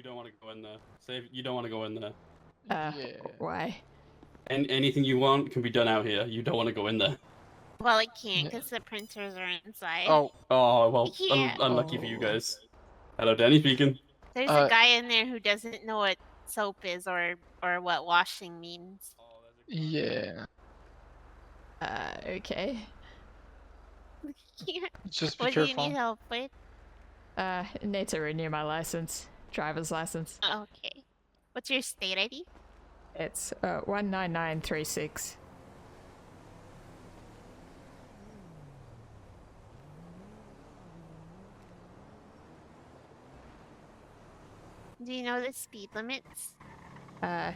don't want to go in there. Say you don't want to go in there. Yeah. Why? And anything you want can be done out here. You don't want to go in there. Well, it can't because the printers are inside. Oh. Oh, well, Yeah. unlucky for you guys. Hello, Danny speaking. There's a guy in there who doesn't know what soap is or what washing means. Yeah. Okay. Just be What do careful. you need help with? Need to renew my license. Driver's license. Okay. What's your state ID? It's 19936. Do you know the speed limits? Yeah,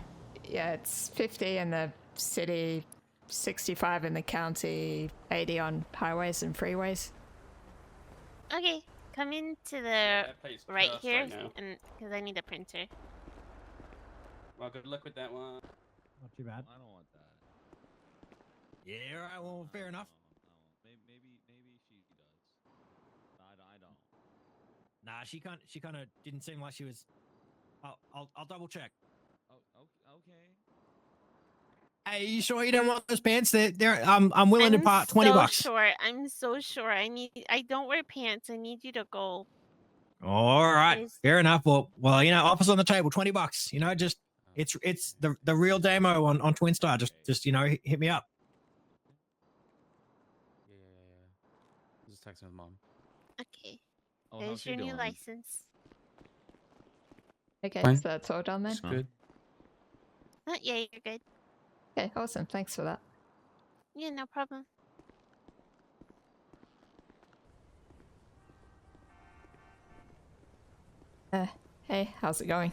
it's 50 in the city, 65 in the county, 80 on highways and freeways. Okay, come into the That plays right first here, right now. and because I need a printer. Well, good luck with that one. Not too bad. I don't want that. Yeah, all right, well, fair enough. Maybe she does. I don't. Nah, she kind of didn't seem like she was. I'll double check. Oh, okay. Hey, you sure you don't want those pants? I'm willing to part $20. Sure. I'm so sure. I don't wear pants. I need you to go. All right, Please. fair enough. Well, offers on the table, $20. You know, just it's the real demo on Twin Star. Just hit me up. Yeah. Just texting with mom. Okay. Oh, There's how's she your new doing? license. Okay, Fine. so that's all done then? It's good. Yeah, you're good. Okay, awesome. Thanks for that. Yeah, no problem. Hey, how's it going?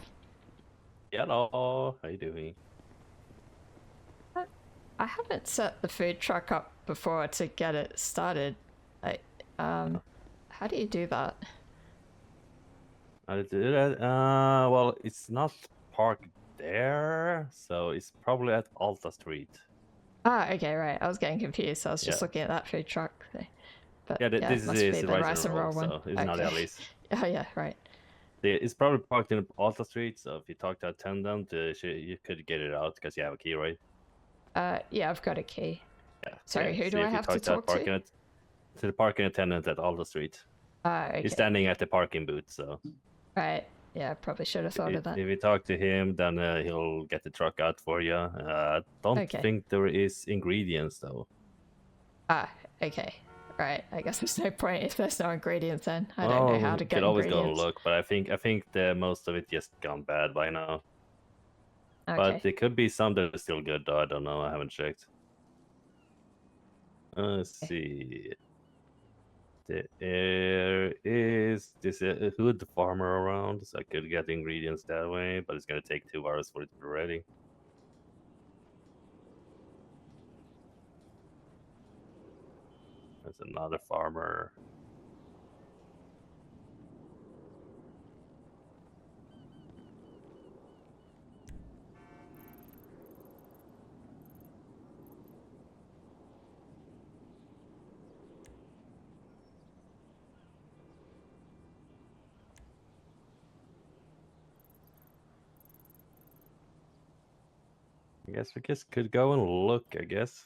Hello, how you doing? I haven't set the food truck up before to get it started. How do you do that? How to do that? Well, it's not parked there, so it's probably at Alta Street. Ah, okay, right. I was getting confused. I was just Yeah. looking at that food truck. But Yeah, this it must is be the the Rice and Roll, one. so it's not Ellie's. Oh yeah, right. It's probably parked in Alta Street, so if you talk to attendant, you could get it out because you have a key, right? Yeah, I've got a key. Yeah. Sorry, who so do if I you have to talk to? To the parking attendant at Alta Street. Okay. He's standing at the parking booth, so. Right. Yeah, probably should have thought of that. If you talk to him, then he'll get the truck out for you. Don't think there is ingredients though. Ah, okay. Right. I guess there's no point if there's no ingredients then. I don't know how to get You could always ingredients. go and look, but I think the most of it just gone bad by now. Okay. But there could be some that are still good though. I don't know. I haven't checked. Let's see. There is this hood farmer around, so I could get the ingredients that way, but it's gonna take 2 hours for it to be ready. There's another farmer. I guess we could go and look, I guess.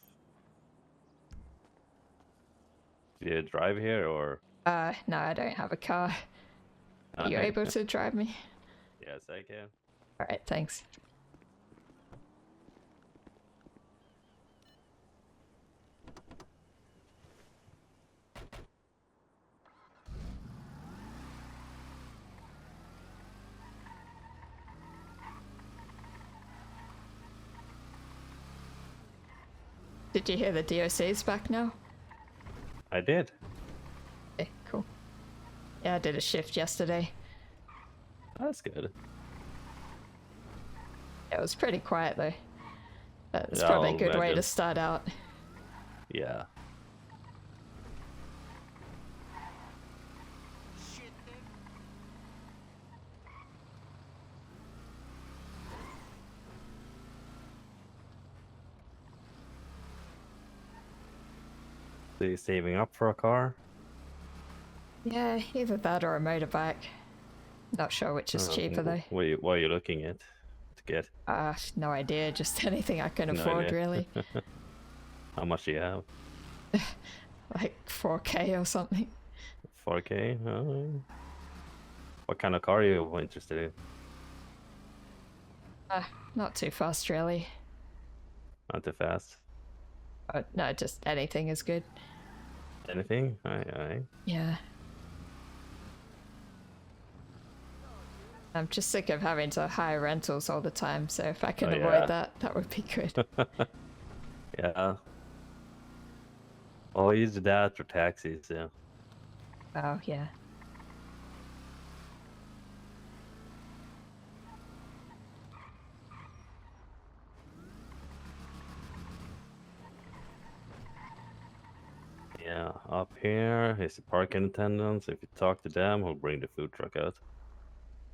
Do you drive here or? No, I don't have a car. Are you Okay. able to drive me? Yes, I can. Alright, thanks. Did you hear the DOC's back now? I did. Okay, cool. Yeah, I did a shift yesterday. That's good. It was pretty quiet though. But it's Yeah, probably a I'll good way to imagine. start out. Yeah. So you saving up for a car? Yeah, either that or a motorbike. Not sure which is cheaper though. What are you looking at to get? No idea. Just anything I can No afford, idea. really. How much do you have? Like 4K or something. 4K? What kind of car are you interested in? Not too fast, really. Not too fast. No, just anything is good. Anything? Aye. Yeah. I'm just sick of having to hire rentals all the time, so if I can Oh, avoid yeah. that, that would be good. Yeah. Oh, use that for taxis, yeah. Oh, yeah. Yeah, up here is the parking attendants. If you talk to them, he'll bring the food truck out.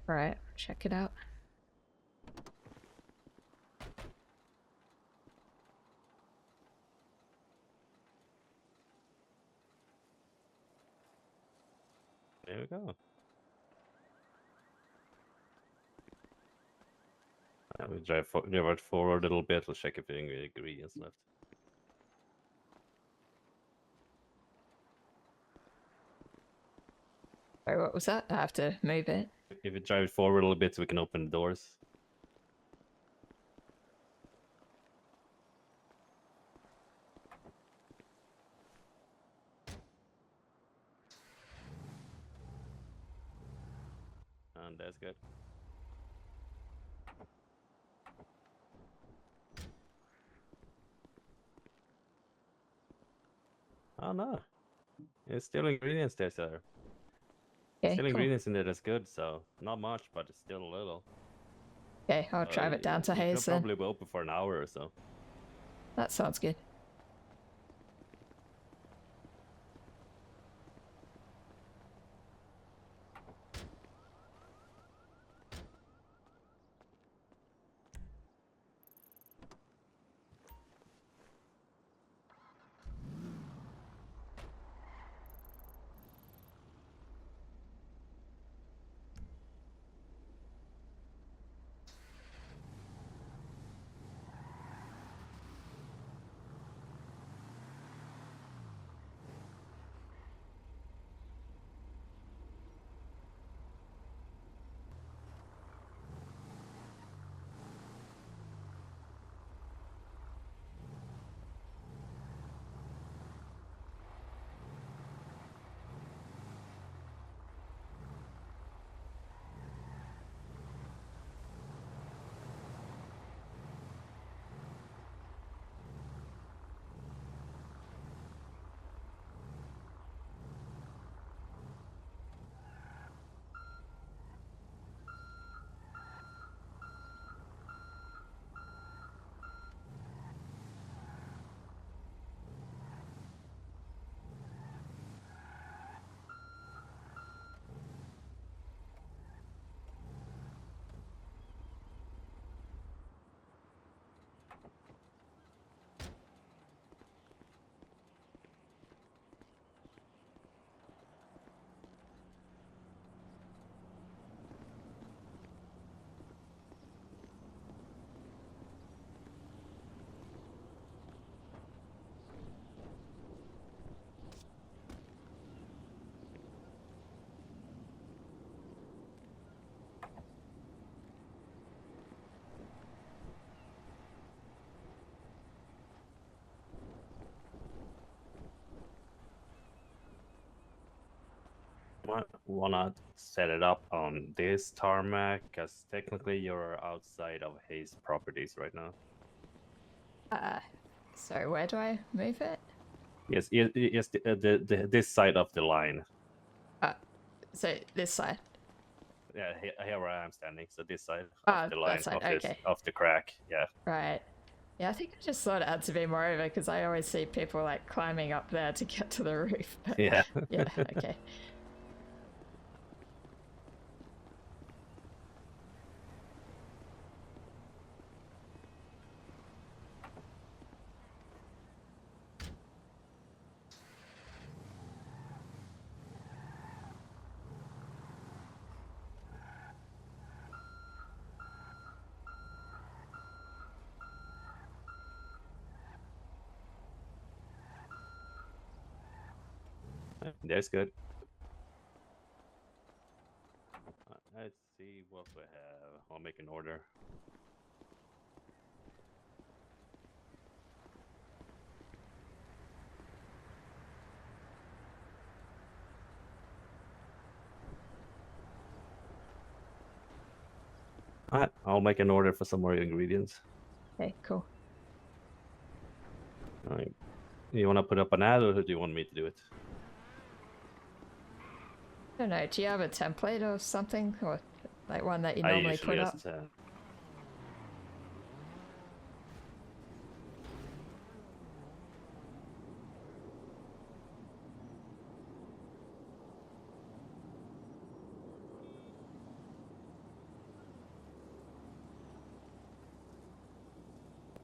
Right, check it out. There we go. We drive it forward a little bit. We'll check if there are any ingredients left. Sorry, what was that? I have to move it. If you drive it forward a little bit so we can open the doors. And that's good. Oh no. There's still ingredients there, sir. Okay, Still cool. ingredients in there that's good, so not much, but it's still a little. Okay, I'll drive it down to You could Hayes then. probably be open for an hour or so. That sounds good. Wanna set it up on this tarmac, because technically you're outside of Hayes properties right now. So where do I move it? Yes, this side of the line. So this side. Yeah, here where I'm standing. So this side Ah, of the that line side, of this okay. of the crack. Yeah. Right. Yeah, I think I just thought it had to be more over because I always see people like climbing up there to get to the roof. But, Yeah. yeah, okay. There's good. Let's see what we have. I'll make an order. Alright, I'll make an order for some more ingredients. Okay, cool. Alright. You want to put up an ad, or do you want me to do it? I don't know. Do you have a template or something, or like one that you I normally usually put up? just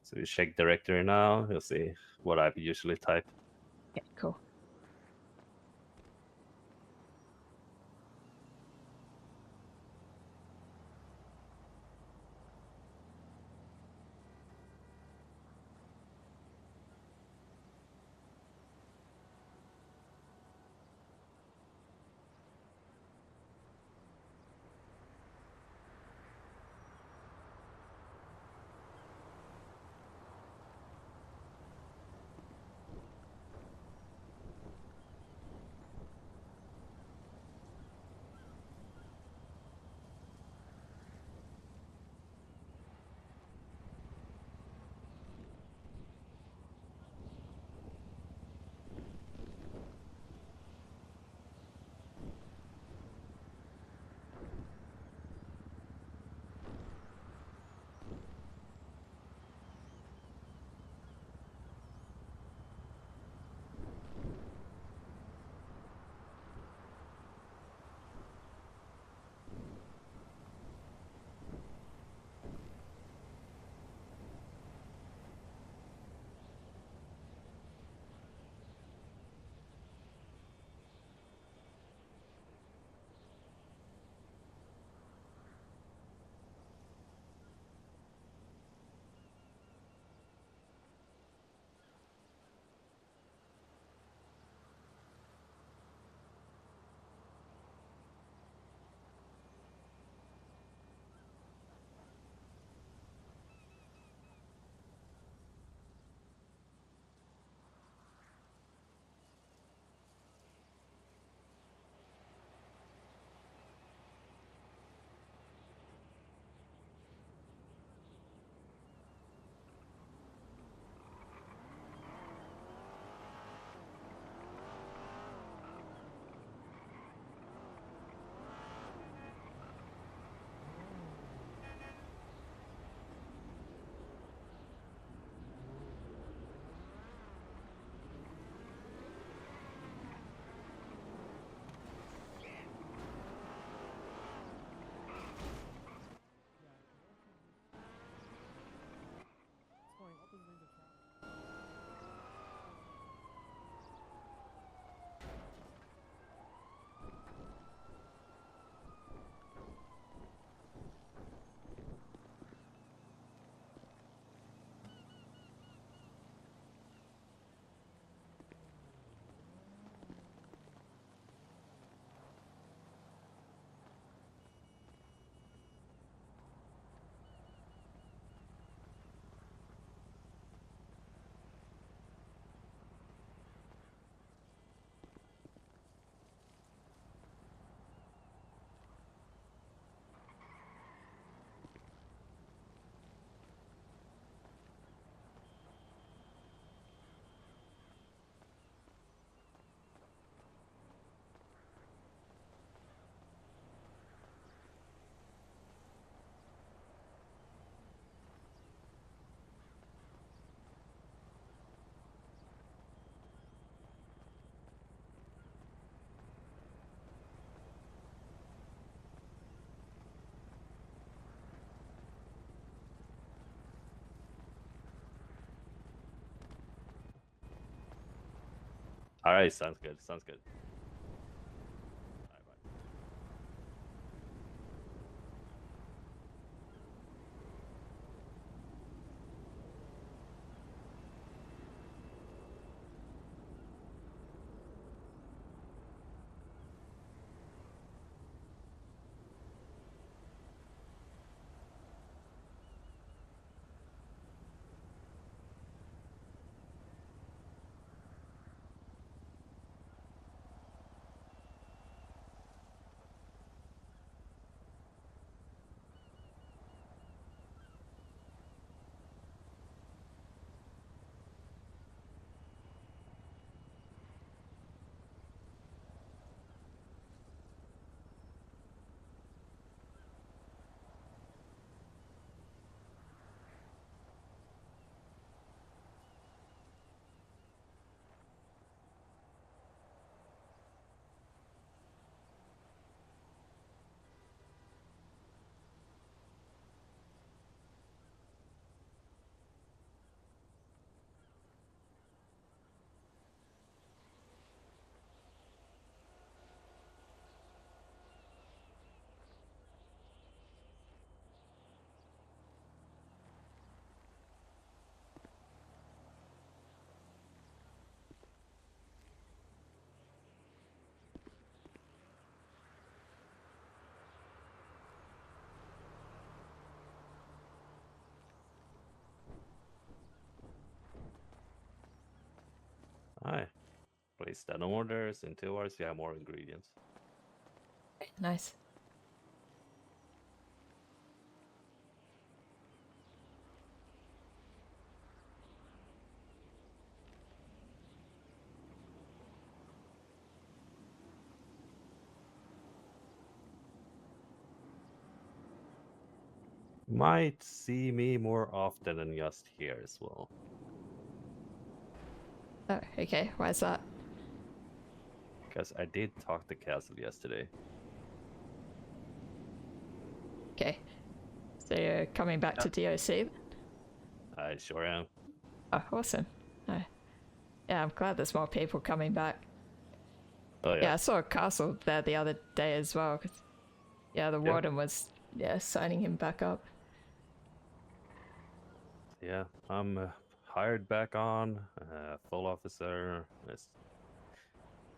so you check directory now. You'll see what I usually type. Okay, cool. All right, sounds good. Sounds good. Bye. Hi. Place that orders. In 2 hours, you have more ingredients. Nice. Might see me more often than just here as well. Oh, okay. Why is that? Because I did talk to Castle yesterday. Okay. So you're coming back to DOC? I sure am. Oh, awesome. Oh. Yeah, I'm glad there's more people coming back. Oh Yeah, yeah. I saw Castle there the other day as well. 'Cause, yeah, the warden was signing him back up. Yeah, I'm hired back on, full officer. Just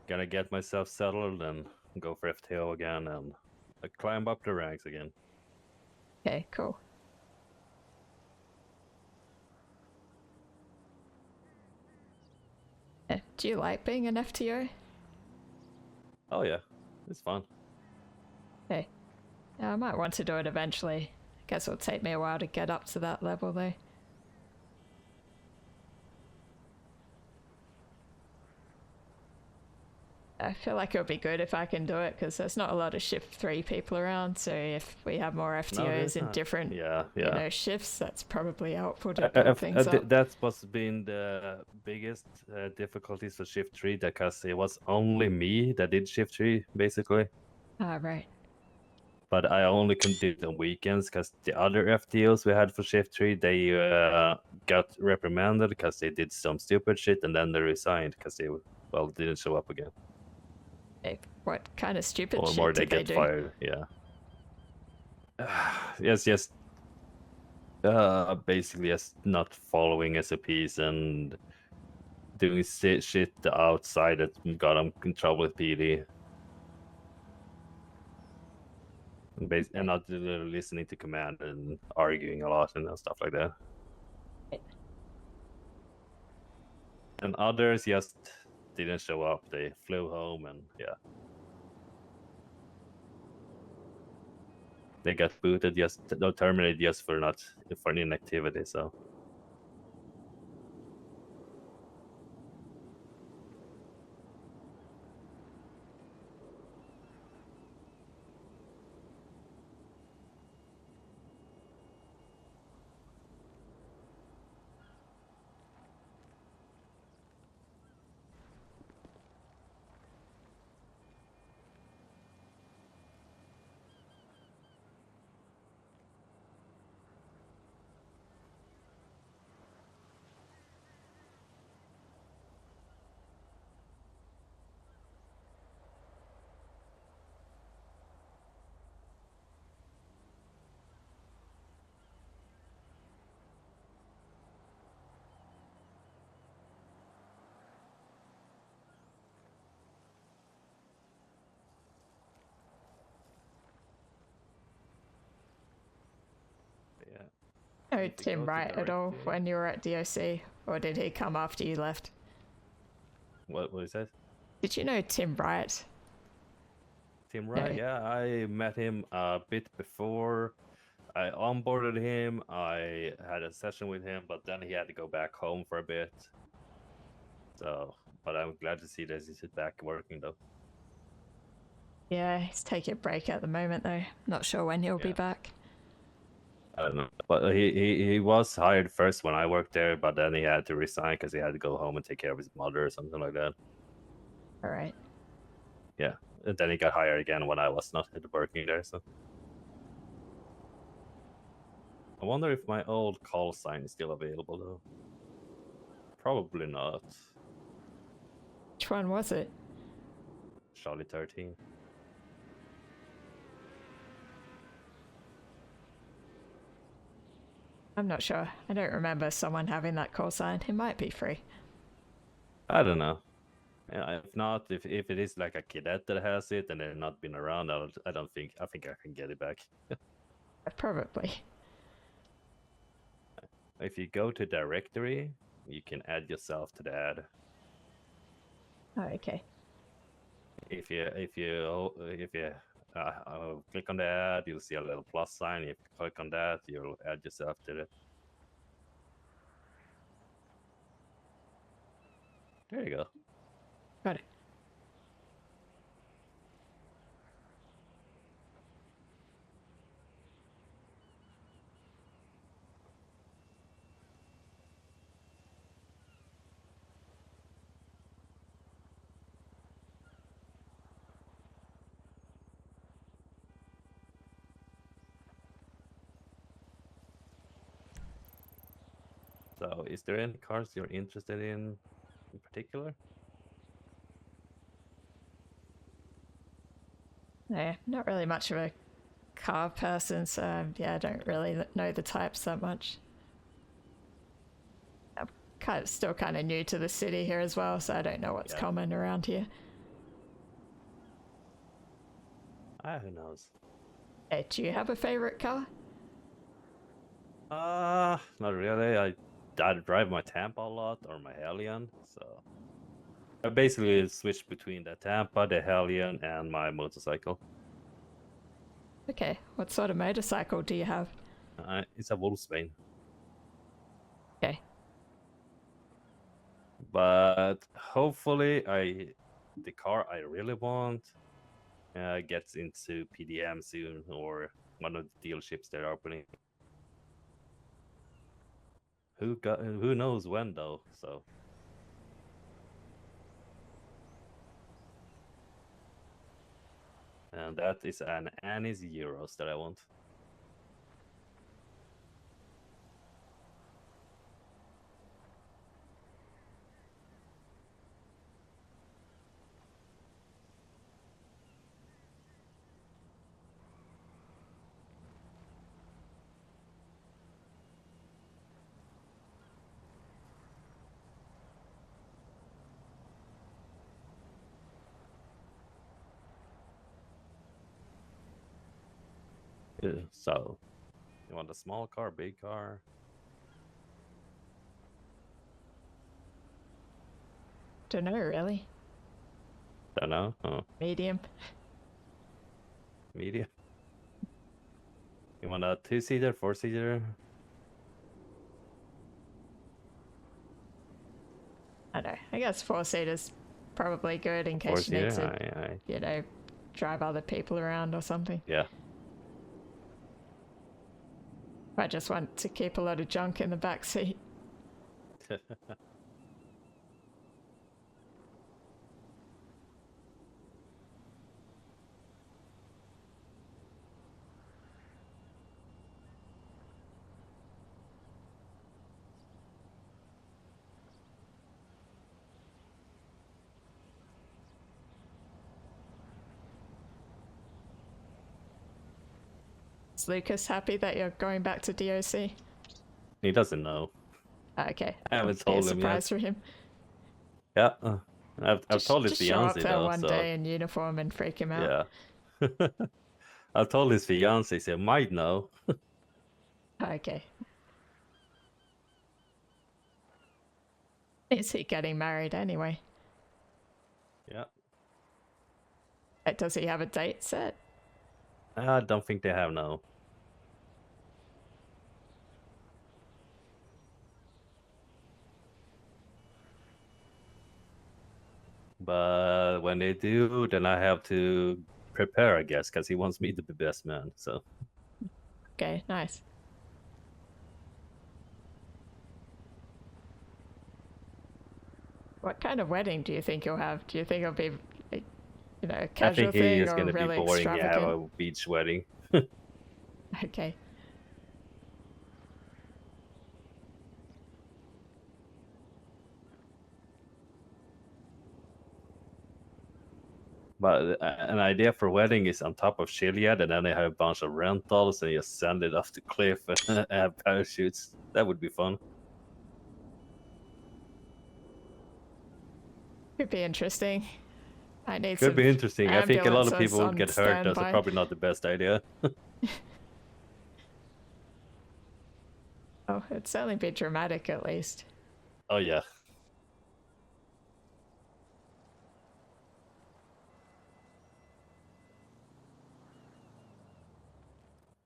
gonna get myself settled and go for FTO again and climb up the ranks again. Okay, cool. Do you like being an FTO? Oh yeah, it's fun. Okay. Yeah, I might want to do it eventually. I guess it'll take me a while to get up to that level though. I feel like it would be good if I can do it because there's not a lot of shift 3 people around. So if we have more FTOs in not. different Yeah. shifts, that's probably helpful to build things up. That's what's been the biggest difficulties for Shift 3 because it was only me that did Shift 3 basically. Ah, right. But I only could do it on weekends because the other FTOs we had for Shift 3, they got reprimanded because they did some stupid shit and then they resigned because they, didn't show up again. What kind of stupid Or shit more, they did they get do? fired, yeah. Yes. Basically, just not following SOPs and doing shit outside that got them in trouble with PD. And not listening to command and arguing a lot and stuff like that. And others just didn't show up. They flew home and yeah. They got booted terminated just for an inactivity, so. Yeah. Oh, Need to go Tim to Wright at all directory. when you were at DOC? Or did he come after you left? What is that? Did you know Tim Wright? Tim Wright? Yeah, I met him a bit before. I onboarded him. I had a session with him, but then he had to go back home for a bit. So, but I'm glad to see that he's back working though. Yeah, he's taking a break at the moment though. Not sure when he'll be back. I don't know, but he was hired first when I worked there, but then he had to resign because he had to go home and take care of his mother or something like that. All right. Yeah, and then he got hired again when I was not working there. So I wonder if my old call sign is still available though. Probably not. Which one was it? Charlie 13. I'm not sure. I don't remember someone having that call sign. It might be free. I don't know. Yeah, if not, if it is like a cadet that has it and they've not been around, I think I can get it back. Probably. If you go to directory, you can add yourself to the ad. Oh, okay. If you click on the ad, you'll see a little plus sign. If you click on that, you'll add yourself to it. There you go. Got it. So, is there any cars you're interested in particular? No, not really much of a car person, so yeah, I don't really know the types that much. I'm still kind of new to the city here as well, so I don't know what's common around here. Who knows? Hey, do you have a favorite car? Not really. I drive my Tampa a lot or my Hellion, so I basically switch between the Tampa, the Hellion, and my motorcycle. Okay, what sort of motorcycle do you have? It's a Volkswagen. Okay. But hopefully, the car I really want gets into PDM soon, or one of the dealerships they're opening. Who knows when though? So. And that is an Annie's Euros that I want. So, you want a small car, big car? Don't know really. Don't know. Oh, Medium. medium. You want a 2-seater, 4-seater? I don't know. I guess 4-seater's probably good in case you need to, you know, drive other people around or something. Yeah. I just want to keep a lot of junk in the back seat. Is Lucas happy that you're going back to DOC? He doesn't know. Okay. I haven't told him yet. Surprise for him. Yeah. I've told his just show up fiance there though. one So day in uniform and freak him out. yeah. I've told his fiance. He might know. Okay. Is he getting married anyway? Yeah. Does he have a date set? I don't think they have no. But when they do, then I have to prepare, I guess, because he wants me to be best man. So. Okay, nice. What kind of wedding do you think you'll have? Do you think it'll be, you know, a casual I think he thing is or going to really be boring. extravagant? Yeah, a beach wedding. Okay. But an idea for wedding is on top of Chiliad, and then they have a bunch of rentals, and you send it off the cliff and have parachutes. That would be fun. Could be interesting. I need Could some be interesting. I think a lot of ambulances people would on get hurt. That's standby. probably not the best idea. Oh, it'd certainly be dramatic at least. Oh yeah.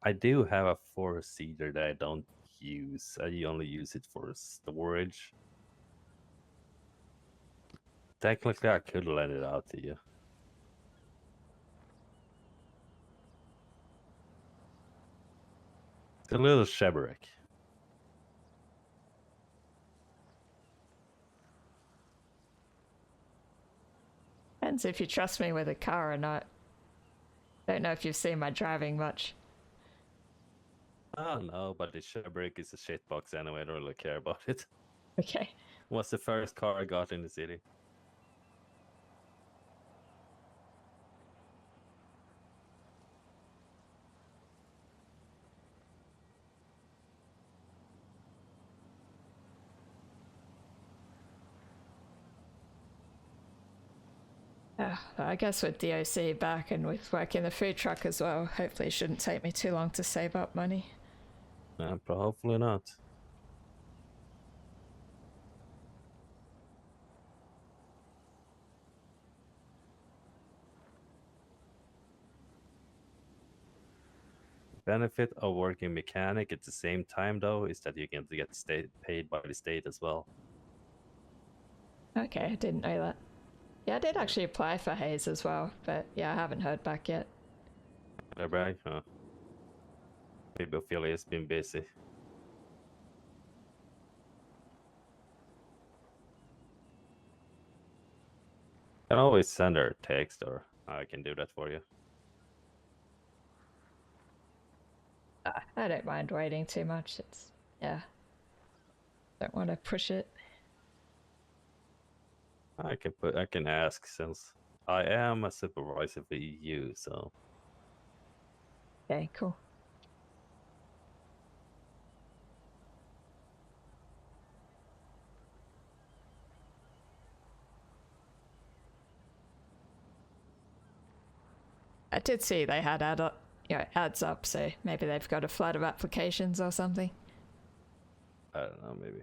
I do have a four-seater that I don't use. I only use it for storage. Technically, I could lend it out to you. It's a little sheberick. Depends if you trust me with a car or not. Don't know if you've seen my driving much. Oh no, but the sheberick is a shitbox anyway. I don't really care about it. Okay. What's the first car I got in the city? I guess with DOC back and with working the food truck as well, hopefully it shouldn't take me too long to save up money. Hopefully not. Benefit of working mechanic at the same time, though, is that you can get paid by the state as well. Okay, I didn't know that. Yeah, I did actually apply for Hayes as well, but yeah, I haven't heard back yet. Brag? Huh. Maybe Ophelia's been busy. Can always send her a text, or I can do that for you. I don't mind waiting too much. It's, yeah. Don't want to push it. I can ask, since I am a supervisor for EU, so Okay, cool. I did see they had ads up, so maybe they've got a flood of applications or something. I don't know, maybe.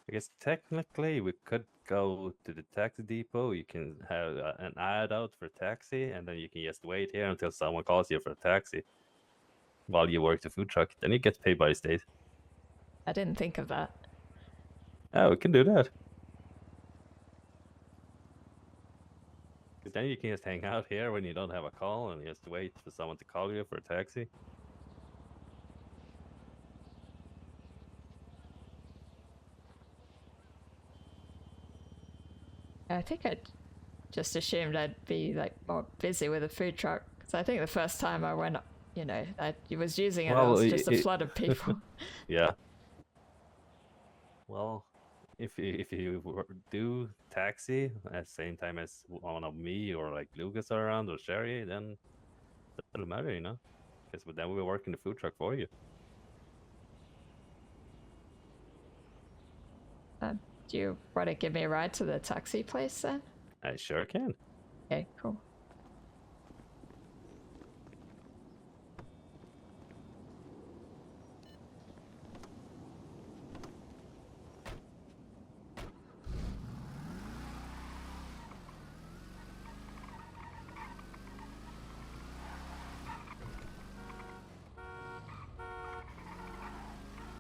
I guess technically we could go to the taxi depot. You can have an ad out for taxi, and then you can just wait here until someone calls you for a taxi while you work the food truck. Then you get paid by the state. I didn't think of that. Oh, we can do that. Because then you can just hang out here when you don't have a call and just wait for someone to call you for a taxi. I think I just assumed I'd be like more busy with a food truck. So I think the first time I went, you know, I was using it, Well, it was just a flood of people. Yeah. Well, if you do taxi at the same time as one of me or like Lucas are around or Sherry, then it doesn't matter, you know? Because then we're working the food truck for you. Do you want to give me a ride to the taxi place then? I sure can. Okay, cool.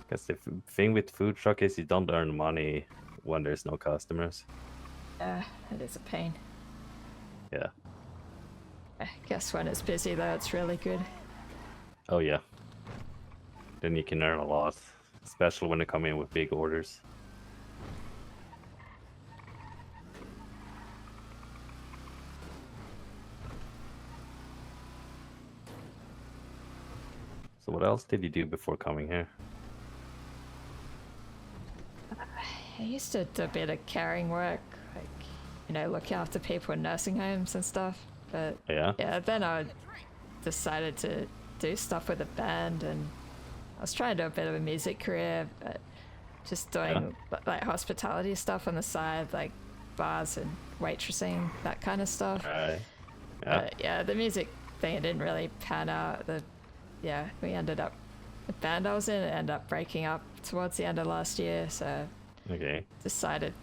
Because the thing with food truck is you don't earn money when there's no customers. Yeah, it is a pain. Yeah. I guess when it's busy though, it's really good. Oh yeah. Then you can earn a lot, especially when they come in with big orders. So what else did you do before coming here? I used to do a bit of caring work, like, you know, looking after people in nursing homes and stuff. But Yeah? yeah, then I decided to do stuff with a band, and I was trying to do a bit of a music career, but just doing like hospitality stuff on the side, like bars and waitressing, that kind of stuff. Right. Yeah. But yeah, the music thing, it didn't really pan out. We ended up, the band I was in ended up breaking up towards the end of last year, so Okay. decided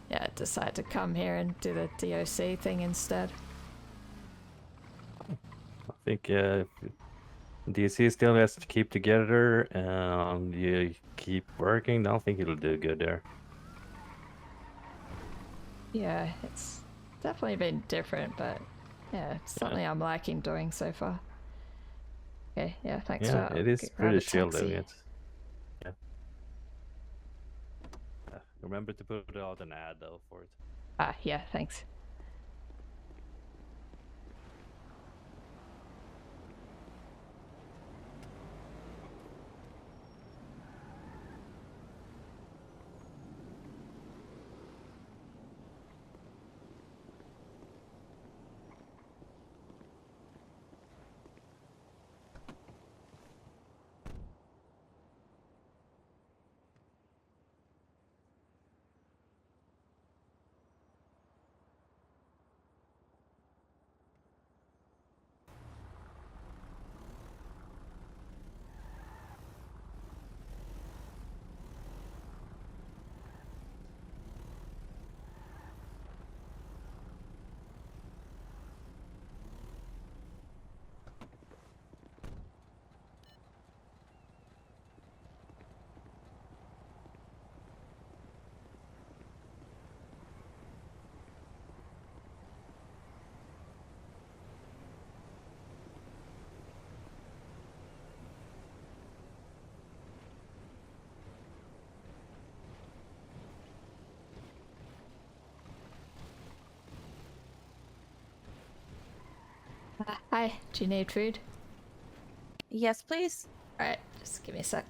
to come here and do the DOC thing instead. I think DC still has to keep together and you keep working. I don't think it'll do good there. Yeah, it's definitely been different, but yeah, it's something I'm liking doing so far. Okay, yeah, thanks for Yeah, that. it I'll is grab a pretty chill taxi. doing it. Yeah. Remember to put out an ad though for it. Ah, yeah, thanks. Hi, do you need food? Yes, please. Alright, just give me a sec.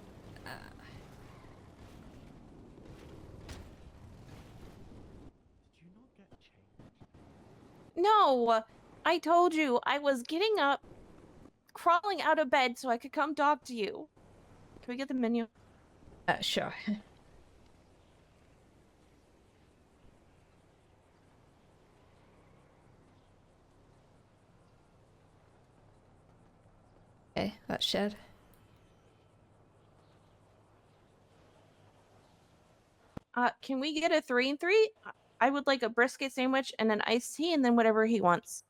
No, I told you I was getting up, crawling out of bed so I could come talk to you. Can we get the menu? Sure. Okay, that's shared. Can we get a 3 and 3? I would like a brisket sandwich and an iced tea and then whatever he wants.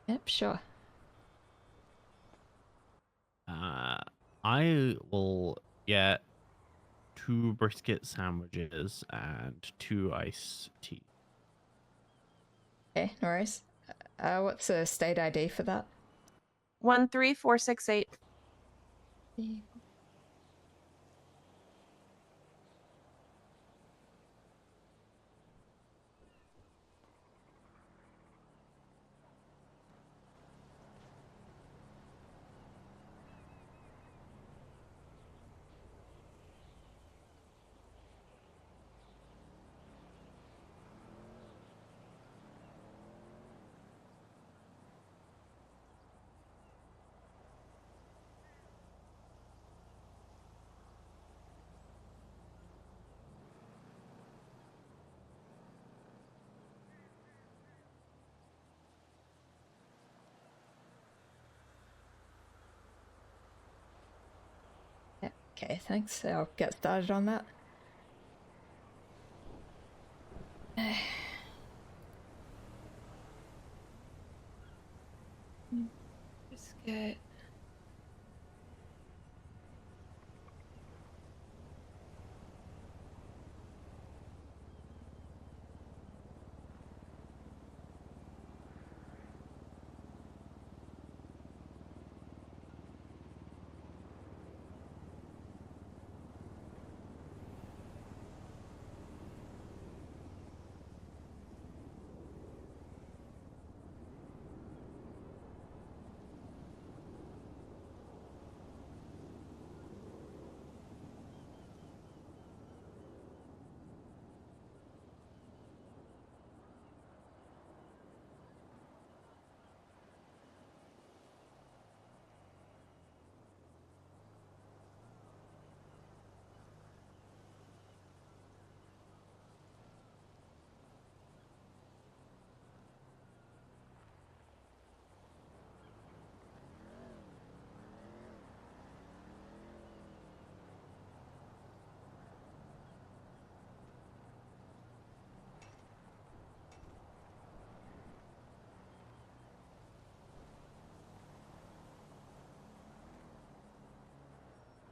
Yep, sure. I will get 2 brisket sandwiches and 2 iced tea. Okay, no worries. What's the state ID for that? 13468. Okay, thanks. I'll get started on that. Brisket.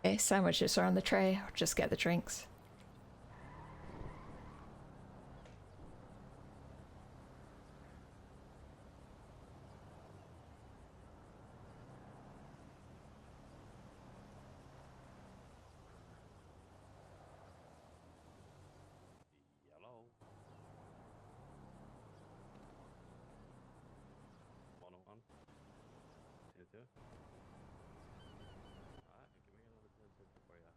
Okay, sandwiches are on the tray. I'll just get the drinks. Yellow. 101. 22. Alright, give me another 22 for you.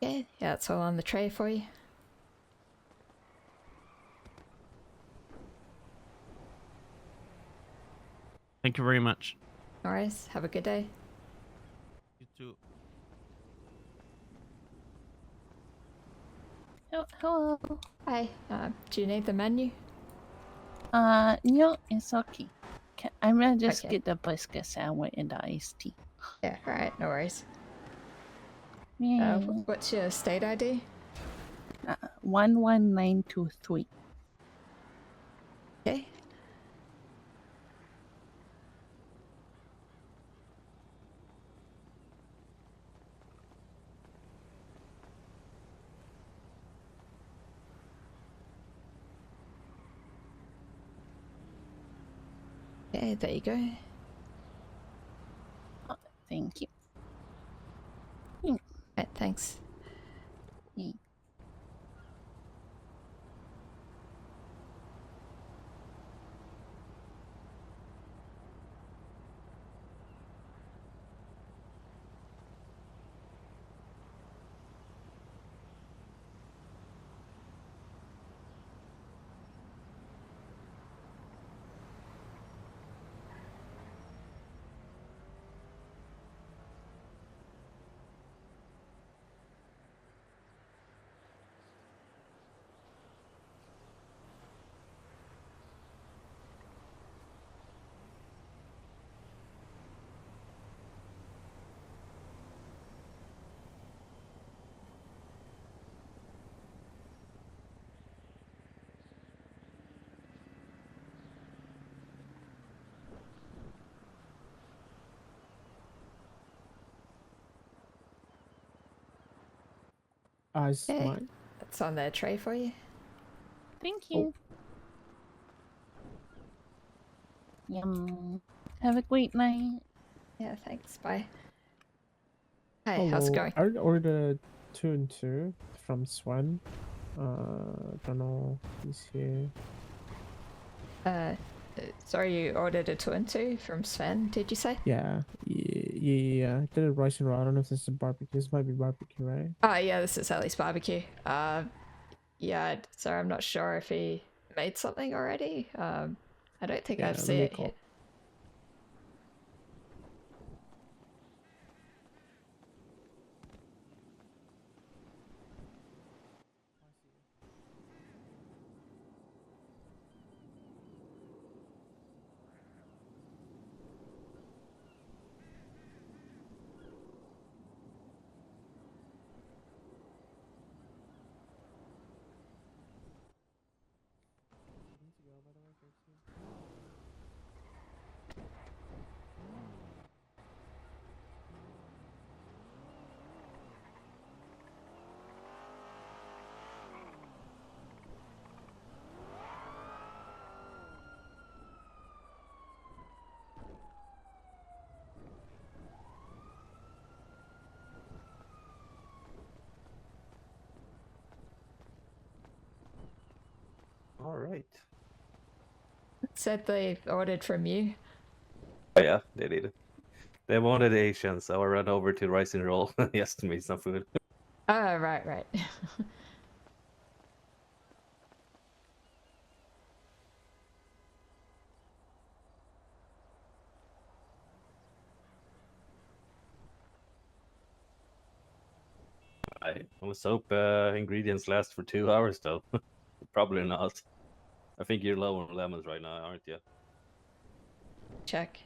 Okay, yeah, it's all on the tray for you. Thank you very much. No worries. Have a good day. You too. Hello. Hi. Do you need the menu? No, it's okay. I'm gonna just Okay. get the biscuit sandwich and the iced tea. Yeah, alright, no worries. Yeah. What's your state ID? 11923. Okay. Okay, there you go. Thank you. Right, thanks. Yeah. It's Okay. mine. It's on the tray for you. Thank you. Yum. Have a great night. Yeah, thanks. Bye. Hi, how's it going? I ordered 2 and 2 from Sven. Don't know if he's here. Sorry, you ordered a 2 and 2 from Sven, did you say? Yeah. I did a rice and roll. I don't know if this is barbecue. This might be barbecue, right? Oh, yeah, this is Ellie's barbecue. Yeah, sorry, I'm not sure if he made something already. I don't think Yeah, I've let seen me it call. yet. All right. Said they ordered from you. Oh yeah, they did. They wanted Asian, so I ran over to Rice and Roll. He asked me some food. Oh, right. Will soap ingredients last for 2 hours though? Probably not. I think you're low on lemons right now, aren't you? Check.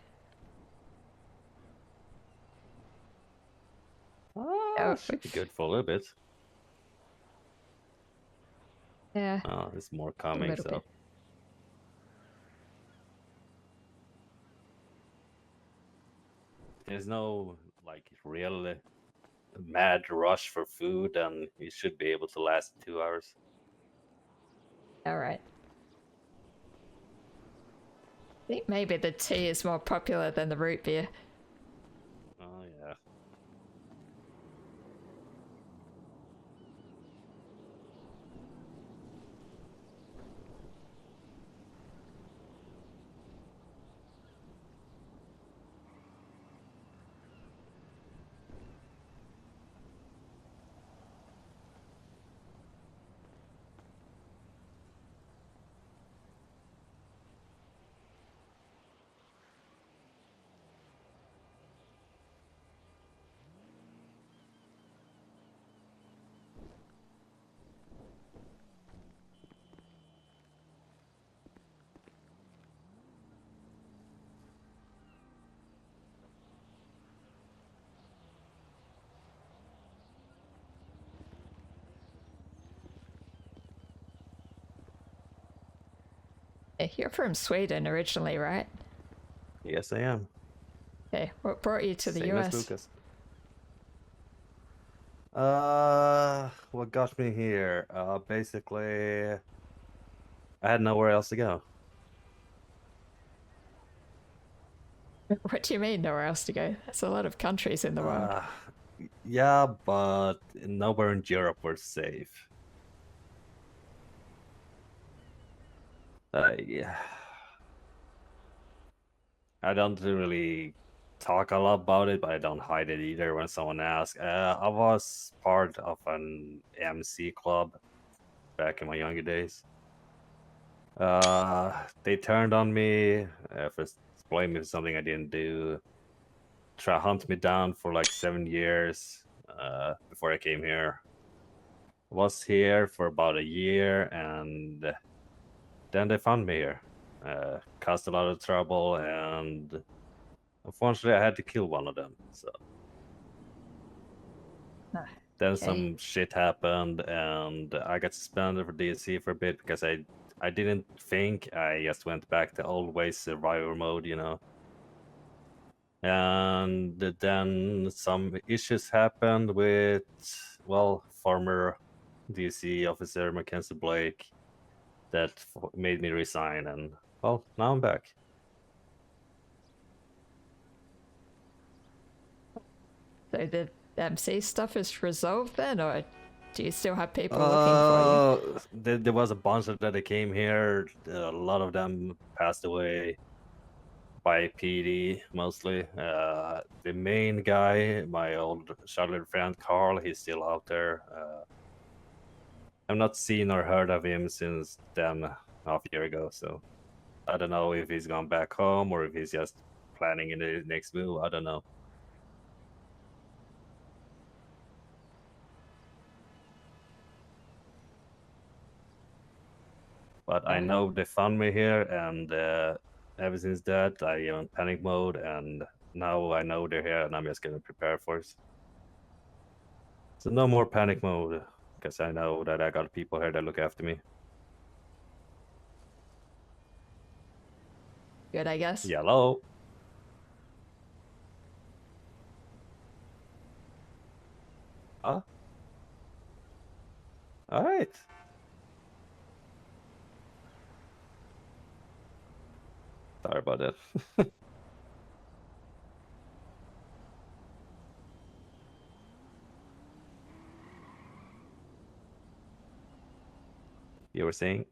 Oh, should be good for a little bit. Yeah. Oh, there's more coming, little so. bit. There's no like real mad rush for food, and you should be able to last 2 hours. All right. I think maybe the tea is more popular than the root beer. Oh yeah. You're from Sweden originally, right? Yes, I am. Okay, what brought you to the Same as US? Lucas. What got me here? Basically, I had nowhere else to go. What do you mean nowhere else to go? There's a lot of countries in the world. Yeah, but nowhere in Europe was safe. Yeah. I don't really talk a lot about it, but I don't hide it either when someone asks. I was part of an MC club back in my younger days. They turned on me for blaming me for something I didn't do. Try hunt me down for like 7 years before I came here. Was here for about a year, and then they found me here. Caused a lot of trouble, and unfortunately, I had to kill one of them. So then some shit happened, and I got suspended for DSC for a bit because I didn't think. I just went back to old ways survivor mode, you know. And then some issues happened with, well, former DSC officer Mackenzie Blake that made me resign, and well, now I'm back. So the MC stuff is resolved then, or do you still have people looking for you? There was a bunch of that came here. A lot of them passed away by PD mostly. The main guy, my old childhood friend Carl, he's still out there. I've not seen or heard of him since then half a year ago, so I don't know if he's gone back home or if he's just planning in the next move. I don't know. But I know they found me here, and ever since that, I am in panic mode, and now I know they're here, and I'm just gonna prepare for it. So no more panic mode, because I know that I got people here that look after me. Good, I guess. Yellow. Huh? All right. Sorry about that. You were saying?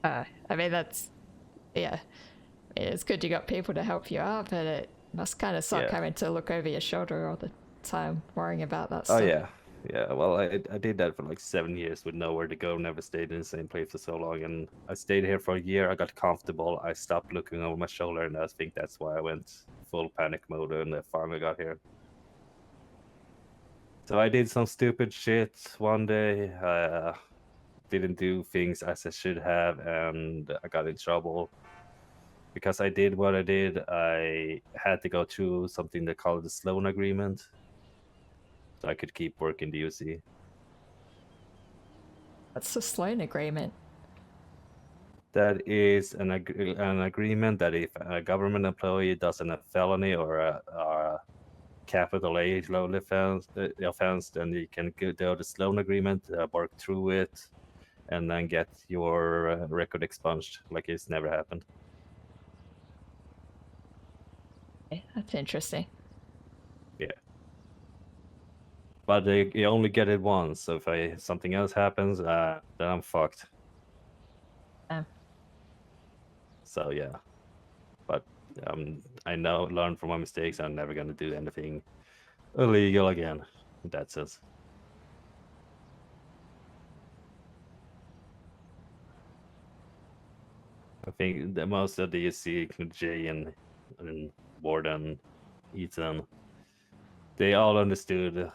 I mean, that's, yeah. It's good you got people to help you out, but it must kind of suck having to look over your shoulder all the time, worrying about that stuff. Oh, yeah. Yeah, well, I did that for like 7 years with nowhere to go, never stayed in the same place for so long, and I stayed here for a year, I got comfortable, I stopped looking over my shoulder, and I think that's why I went full panic mode and I finally got here. So I did some stupid shit one day. Didn't do things as I should have, and I got in trouble. Because I did what I did, I had to go through something they call the Sloan Agreement, so I could keep working the UC. What's the Sloan Agreement? That is an agreement that if a government employee does a felony or a capital A low offense, then you can go the Sloan Agreement, work through it, and then get your record expunged like it's never happened. Okay, that's interesting. Yeah. But you only get it once, so if something else happens, then I'm fucked. So yeah. But I learned from my mistakes. I'm never gonna do anything illegal again. That's it. I think that most of the EC, Jay and Warden, Ethan, they all understood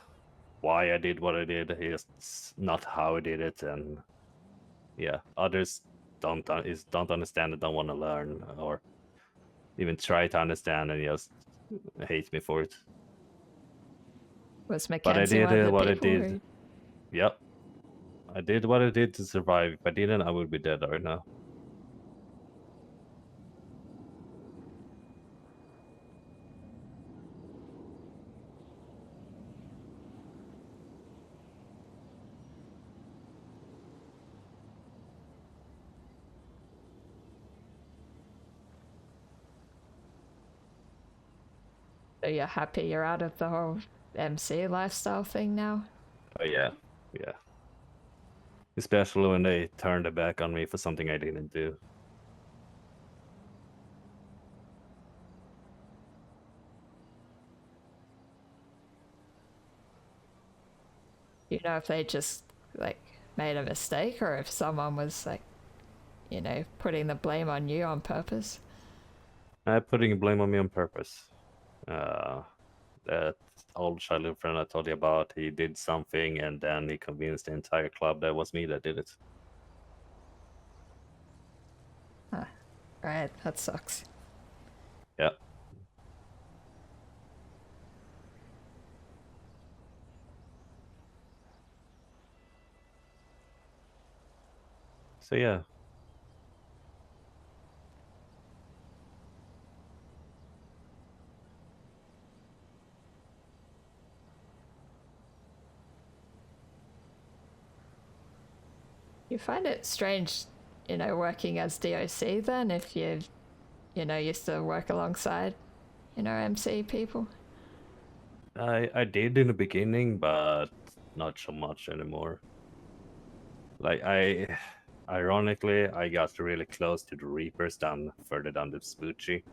why I did what I did. It's not how I did it, and yeah, others don't understand and don't want to learn or even try to understand and just hate me for it. Was But I Mackenzie one of did the what I people did. who... Yep. I did what I did to survive. If I didn't, I would be dead right now. So you're happy you're out of the whole MC lifestyle thing now? Oh yeah, yeah. Especially when they turned their back on me for something I didn't do. You know if they just like made a mistake or if someone was like, you know, putting the blame on you on purpose? Putting blame on me on purpose. That old childhood friend I told you about, he did something and then he convinced the entire club that was me that did it. Huh. Right, that sucks. Yeah. So yeah. You find it strange, you know, working as DOC then if you know, used to work alongside, you know, MC people? I did in the beginning, but not so much anymore. Like ironically, I got really close to the Reapers further down the Spoochie.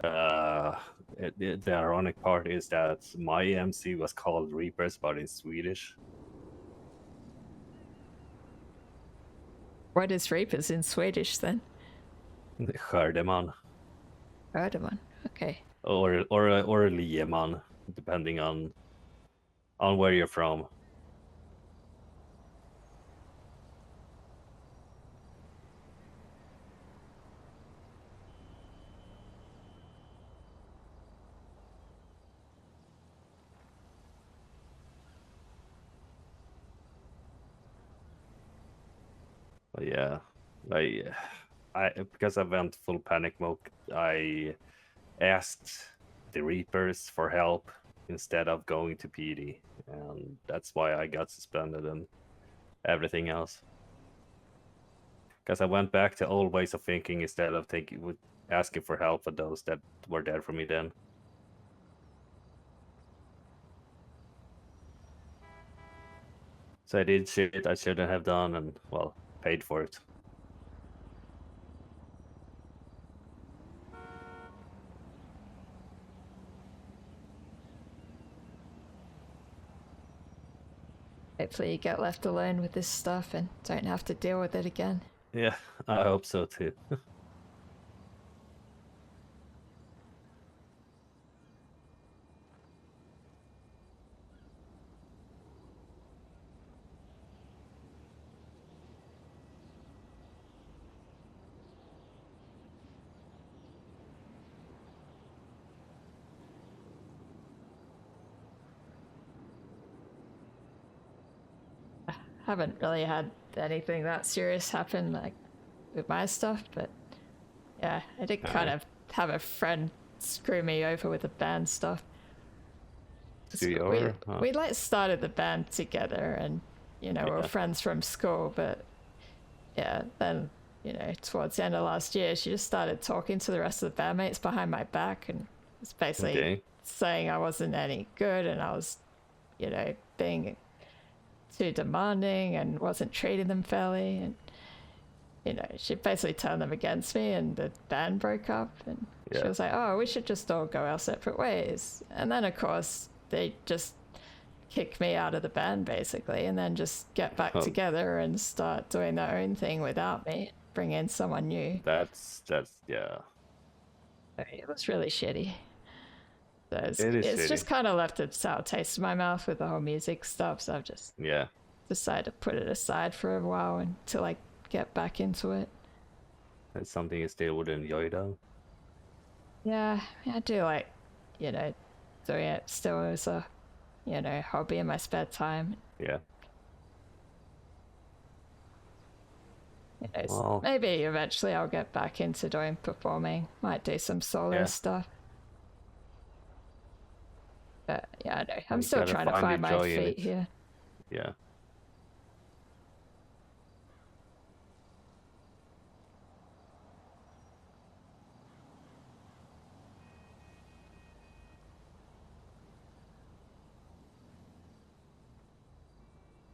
The ironic part is that my MC was called Reapers, but in Swedish. What is Reapers in Swedish then? Skördeman. Erdeman, okay. Or Lieman, depending on where you're from. But yeah, because I went full panic mode, I asked the Reapers for help instead of going to PD, and that's why I got suspended and everything else. Because I went back to old ways of thinking instead of asking for help for those that were there for me then. So I did shit I shouldn't have done and, well, paid for it. Hopefully you get left alone with this stuff and don't have to deal with it again. Yeah, I hope so too. haven't really had anything that serious happen like with my stuff, but yeah, I did kind of have a friend screw me over with the band stuff. We like started the band together, and you know we're friends from school, but yeah, then you know towards the end of last year, she just started talking to the rest of the bandmates behind my back, and it's basically saying I wasn't any good, and I was, you know, being too demanding and wasn't treating them fairly, and you know she basically turned them against me, and the band broke up, and she was like, oh, we should just all go our separate ways. And then of course they just kick me out of the band basically, and then just get back together and start doing their own thing without me, bring in someone new. That's yeah. It was really shitty. So it's shitty. just kind of left a sour taste in my mouth with the whole music stuff, so I've just decided to put it aside for a while until I get back into it. That's something you still would enjoy though. Yeah, I do like, you know, doing it still as a, you know, hobby in my spare time. Yeah. You know, maybe eventually I'll get back into doing performing. Might do some solo stuff. But yeah, I know. I'm still trying to find my feet here. Yeah.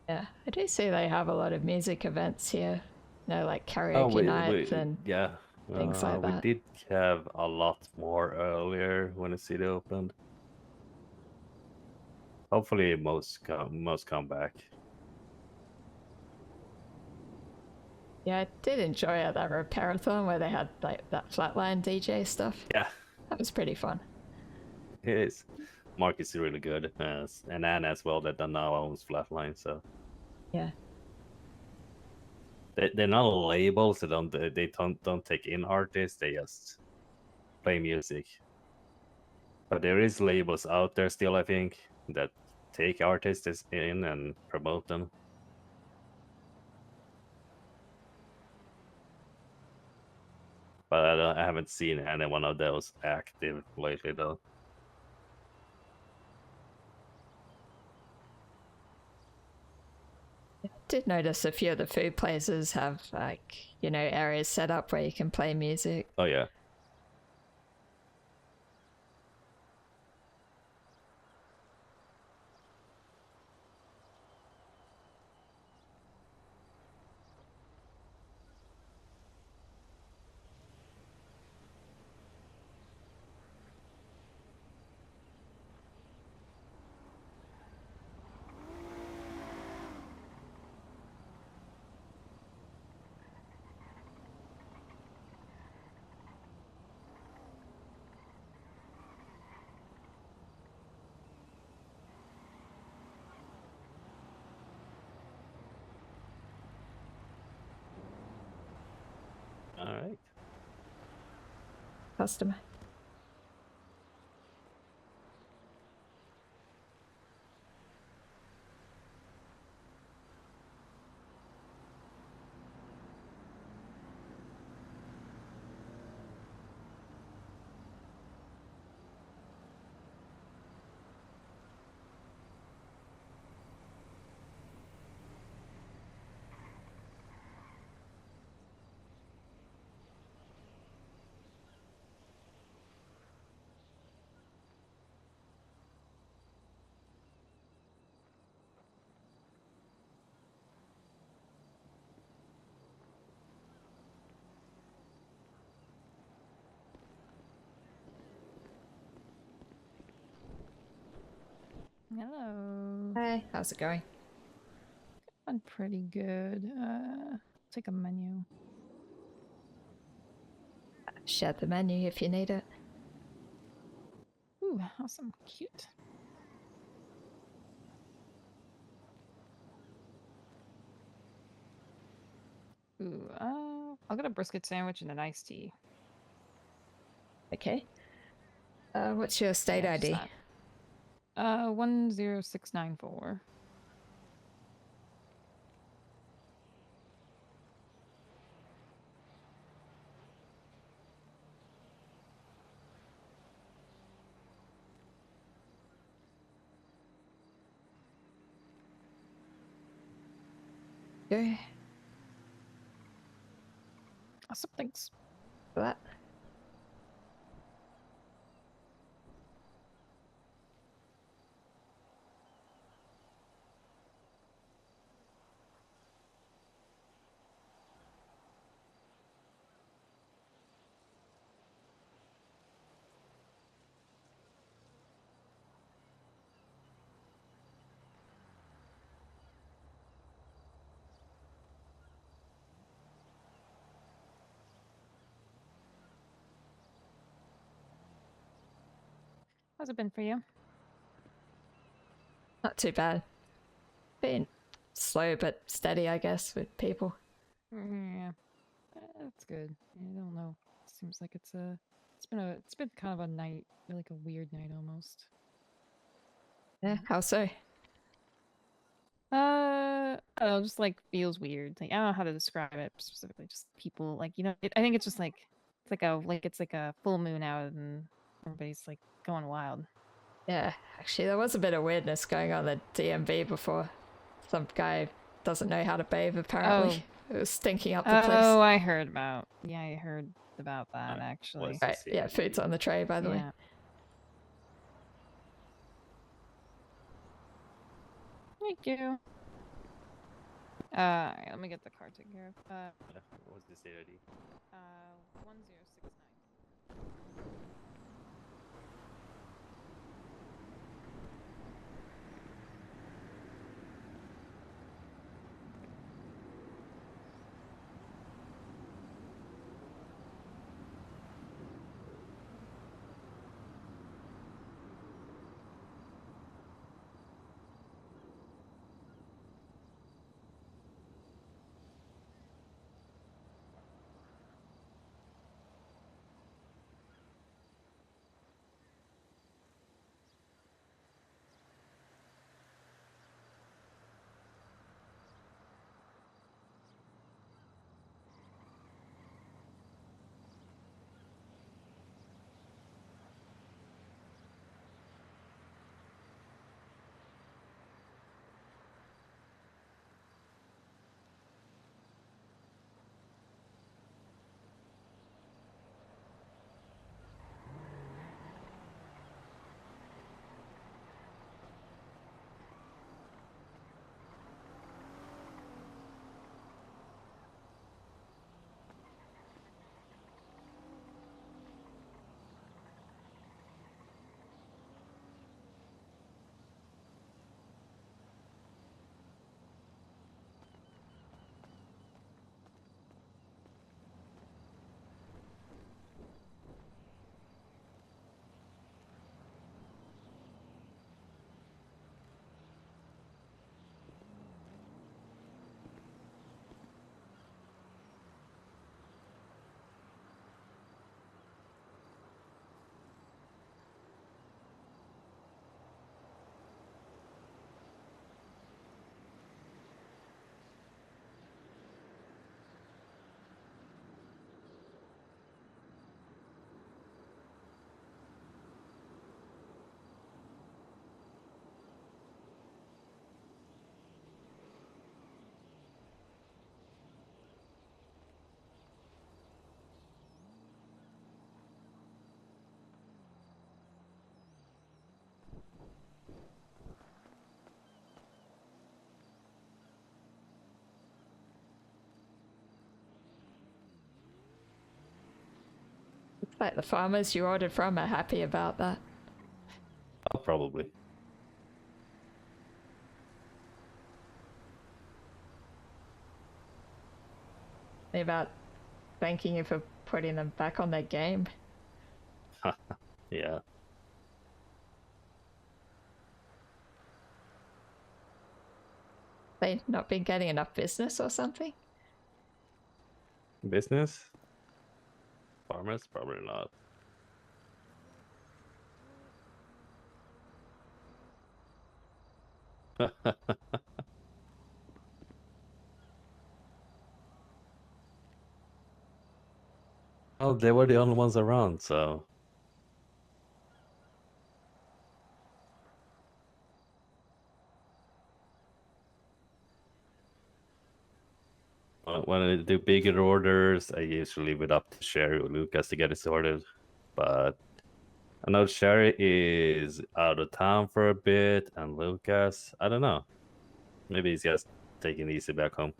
Yeah, I do see they have a lot of music events here. You know, like karaoke nights and things like that. We did have a lot more earlier when the city opened. Hopefully most come back. Yeah, I did enjoy that Reparathon where they had like that flatline DJ stuff. Yeah. That was pretty fun. It is. Mark is really good, and Anna as well that now owns Flatline, so yeah. They're not labels, they don't take in artists, they just play music. But there is labels out there still, I think, that take artists in and promote them. But I haven't seen any one of those active lately, though. I did notice a few of the food places have, like, you know, areas set up where you can play music. Oh, yeah. All right. Customer. Hello. Hey, how's it going? I'm pretty good. Take a menu. Share the menu if you need it. Ooh, awesome. Cute. Ooh, I'll get a brisket sandwich and an iced tea. Okay. What's your state ID? 10694. go. Awesome, thanks. For that. How's it been for you? Not too bad. Been slow but steady, I guess, with people. Yeah, that's good. I don't know. Seems like it's been kind of a night, like a weird night almost. Yeah, how so? I don't know, just like feels weird. Like I don't know how to describe it specifically. Just people like I think it's just like it's like a full moon out and everybody's like going wild. Yeah, actually, there was a bit of weirdness going on at the DMV before. Some guy doesn't know how to bathe, apparently. It was stinking up the place. Oh, I heard about. Yeah, I heard about that actually. Right, yeah, food's on the tray, by the way. Yeah. Thank you. Alright, let me get the car taken care of. What's the CID? 1069. It's like the farmers you ordered from are happy about that. Oh, probably. They about thanking you for putting them back on their game. Yeah. They not been getting enough business or something? Business? Farmers? Probably not. Oh, they were the only ones around, so. When I do bigger orders, I usually leave it up to Sherry or Lucas to get it sorted. But I know Sherry is out of town for a bit, and Lucas, I don't know. Maybe he's just taking it easy back home.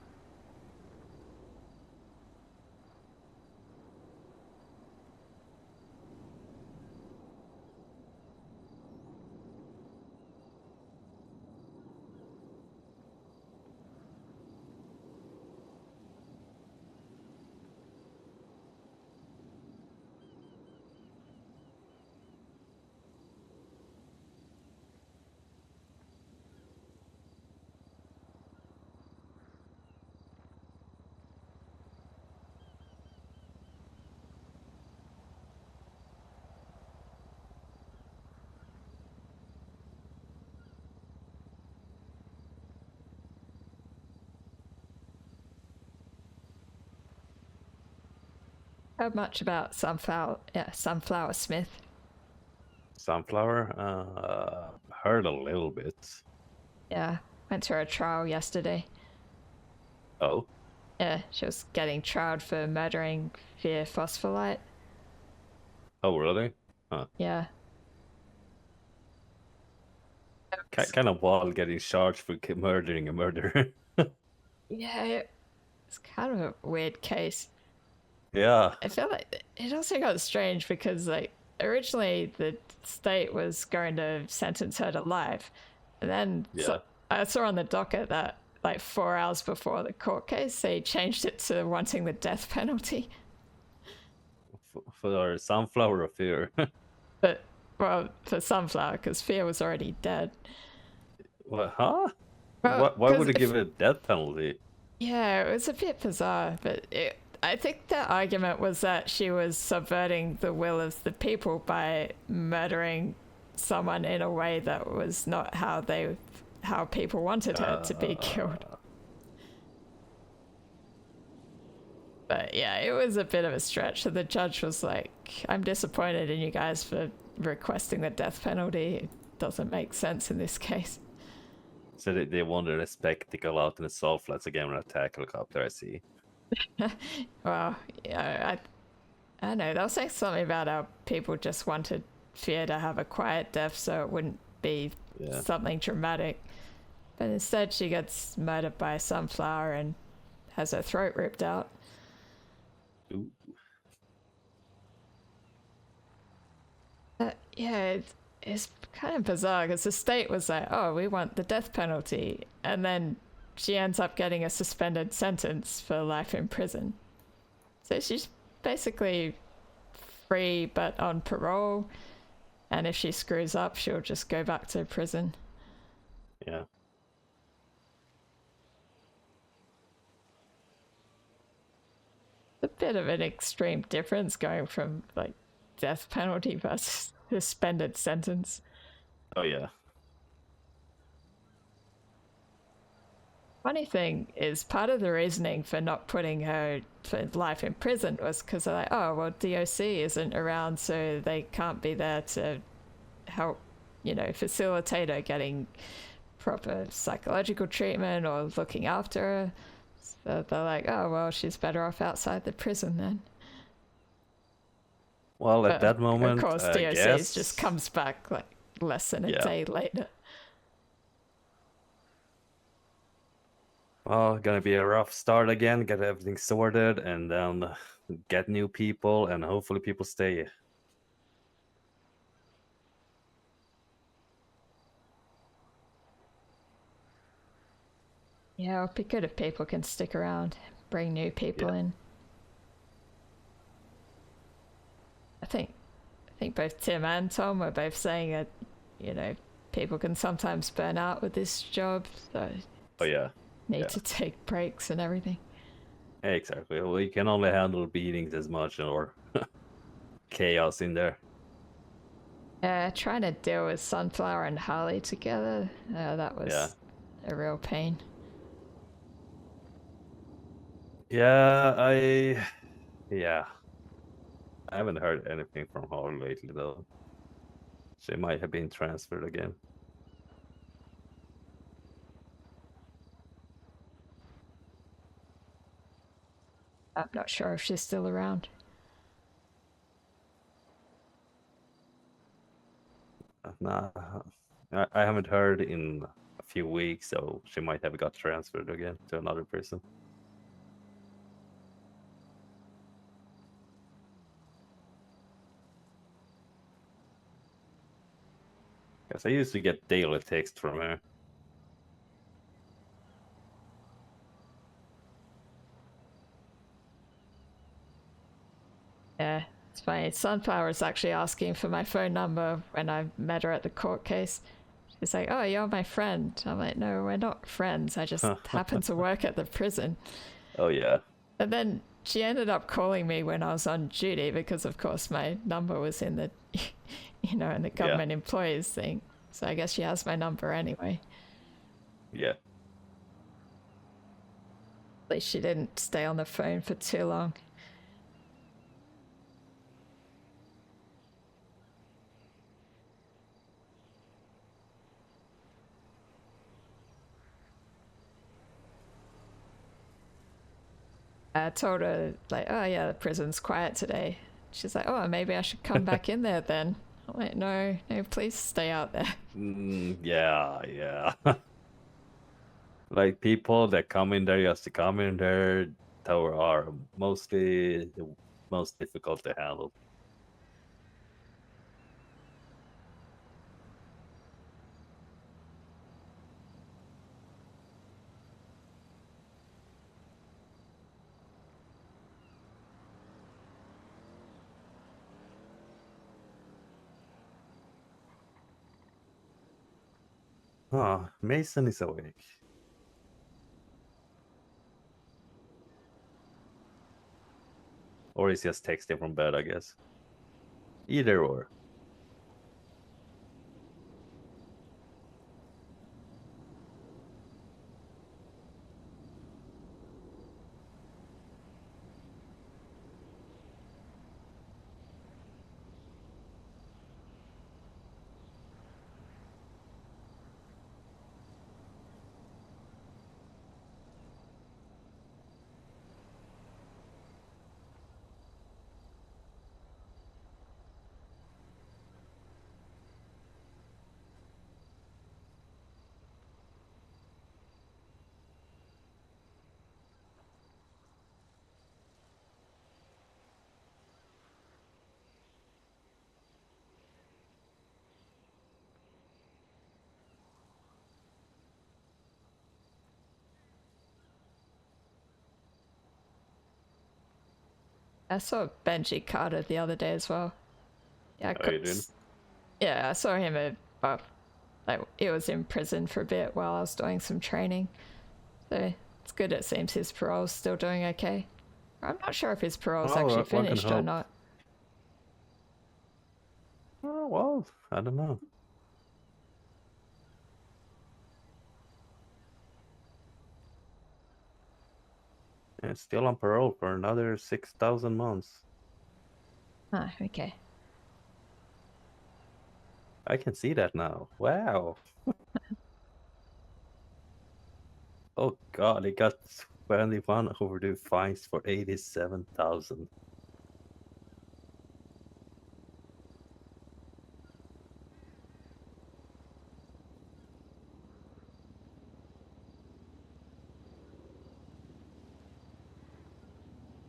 Heard much about Sunflower Smith. Sunflower? Heard a little bit. Yeah, went to her trial yesterday. Oh, Yeah, she was getting trialed for murdering Fear Phospholite. oh, really? Yeah. Kind of wild getting charged for murdering a murderer. Yeah, it's kind of a weird case. Yeah. I feel like it also got strange because, like, originally the state was going to sentence her to life, and then Yeah. I saw on the docket that, like, 4 hours before the court case, they changed it to wanting the death penalty. For Sunflower or Fear? But, well, for Sunflower, because Fear was already dead. What? Huh? Well, Why would 'cause it give it a death penalty? Yeah, it was a bit bizarre, but I think the argument was that she was subverting the will of the people by murdering someone in a way that was not how people wanted her to be killed. But yeah, it was a bit of a stretch. So the judge was like, "I'm disappointed in you guys for requesting the death penalty. It doesn't make sense in this case." So they wanted a spectacle out in the salt flats again with a attack helicopter, I see. Well, yeah, I don't know. They'll say something about how people just wanted Fear to have a quiet death so it wouldn't be something dramatic. But instead she gets murdered by a Sunflower and has her throat ripped out. Ooh. Yeah, it's kind of bizarre because the state was like, "Oh, we want the death penalty," and then she ends up getting a suspended sentence for life in prison. So she's basically free but on parole, and if she screws up, she'll just go back to prison. Yeah. A bit of an extreme difference going from, like, death penalty versus suspended sentence. Oh, yeah. Funny thing is, part of the reasoning for not putting her for life in prison was because they're like, "Oh, well, DOC isn't around, so they can't be there to help, facilitate her getting proper psychological treatment or looking after her." So they're like, "Oh, well, she's better off outside the prison then." Well, at that moment, of course, I DOC guess... just comes back like less than a day later. Well, gonna be a rough start again, get everything sorted, and then get new people, and hopefully people stay. Yeah, it'd be good if people can stick around, bring new people in. I think both Tim and Tom were both saying that, people can sometimes burn out with this job, so Oh, yeah. need to take breaks and everything. Exactly. Well, you can only handle beatings as much or chaos in there. Yeah, trying to deal with Sunflower and Harley together, that was a real pain. Yeah, I haven't heard anything from her lately, though. She might have been transferred again. I'm not sure if she's still around. Nah, I haven't heard in a few weeks, so she might have got transferred again to another prison. Because I used to get daily text from her. Yeah, it's funny. Sunflower was actually asking for my phone number when I met her at the court case. She's like, "Oh, you're my friend." I'm like, "No, we're not friends. I just happen to work at the prison." Oh yeah. And then she ended up calling me when I was on duty because, of course, my number was in the, in the government employees thing. So I guess she has my number anyway. Yeah. At least she didn't stay on the phone for too long. I told her, like, "Oh yeah, the prison's quiet today." She's like, "Oh, maybe I should come back in there then." I'm like, no, please stay out there. Yeah. Like people that come in there just to come in there, tower are mostly the most difficult to handle. Ah, Mason is awake. Or he's just texting from bed, I guess. Either or. I saw Benji Carter the other day as well. Yeah, Oh, you did? Yeah, I saw him he was in prison for a bit while I was doing some training. So it's good, it seems his parole's still doing okay. I'm not sure if his parole's actually one can finished or hope. not. Oh, well, I don't know. It's still on parole for another 6,000 months. Ah, okay. I can see that now. Wow. Oh god, they got 21 overdue fines for 87,000.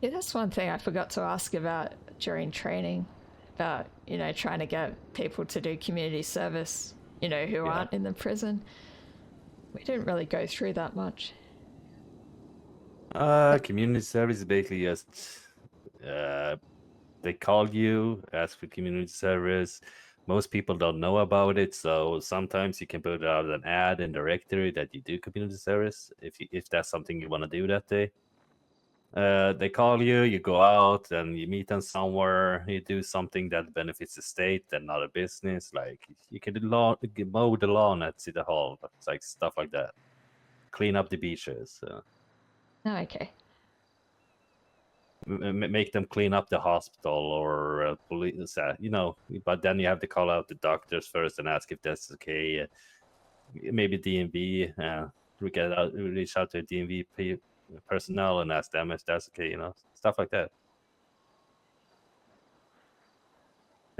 Yeah, that's one thing I forgot to ask about during training. About, trying to get people to do community service, who aren't in the prison. We didn't really go through that much. Community service is basically just they call you, ask for community service. Most people don't know about it, so sometimes you can put out an ad in directory that you do community service if that's something you want to do that day. They call you, you go out and you meet them somewhere, you do something that benefits the state and not a business. Like you can mow the lawn at City Hall, it's like stuff like that. Clean up the beaches. Oh, okay. Make them clean up the hospital or police, but then you have to call out the doctors first and ask if that's okay. Maybe DMV, reach out to DMV personnel and ask them if that's okay, stuff stuff like that.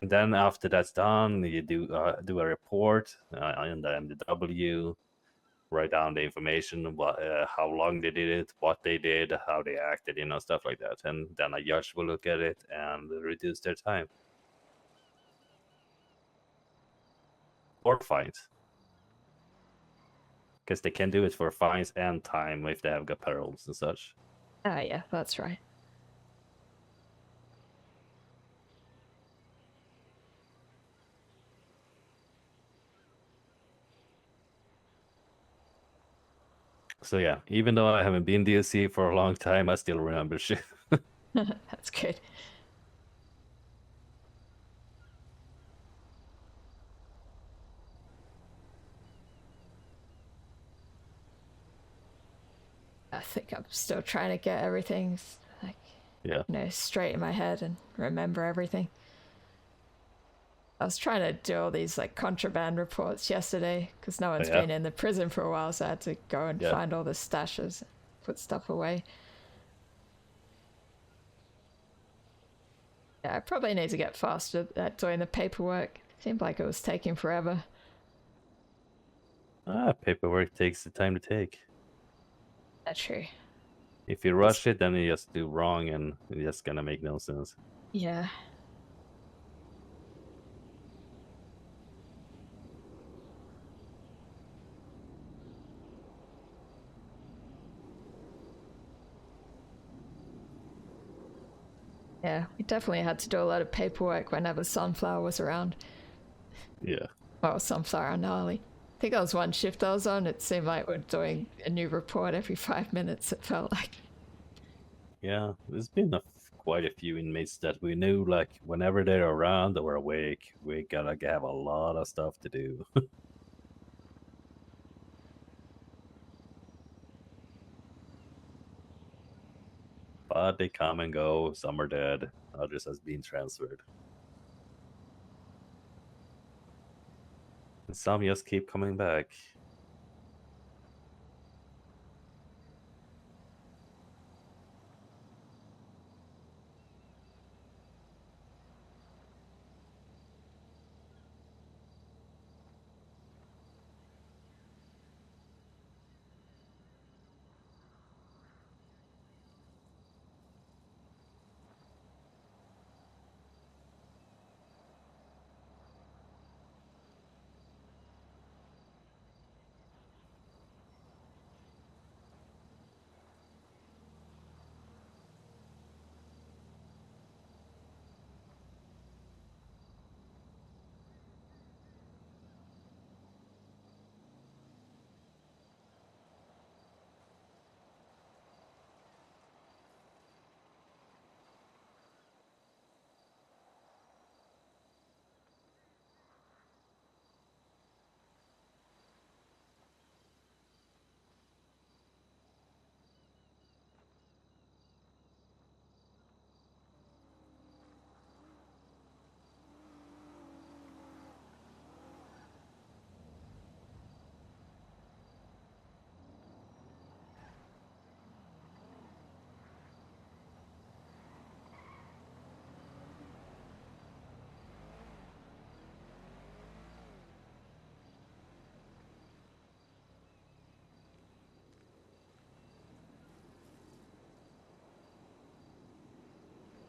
And then after that's done, you do a report in the MDW, write down the information, how long they did it, what they did, how they acted, stuff like that. And then a judge will look at it and reduce their time. Or fines. Because they can do it for fines and time if they have got payrolls and such. Ah, yeah, that's right. So yeah, even though I haven't been DLC for a long time, I still remember shit. That's good. I think I'm still trying to get everything straight in my head and remember everything. I was trying to do all these contraband reports yesterday because no one's been in the prison for a while, so I had to go and find all the stashes, put stuff away. Yeah, I probably need to get faster at doing the paperwork. It seemed like it was taking forever. Paperwork takes the time to take. That's true. If you rush it, then you just do wrong and it's just gonna make no sense. Yeah. Yeah, we definitely had to do a lot of paperwork whenever Sunflower was around. Yeah. Well, Sunflower and Harley. I think there was one shift I was on, it seemed like we're doing a new report every 5 minutes, it felt like. Yeah, there's been quite a few inmates that we knew, whenever they're around or awake, we gotta have a lot of stuff to do. But they come and go, some are dead, others has been transferred. And some just keep coming back.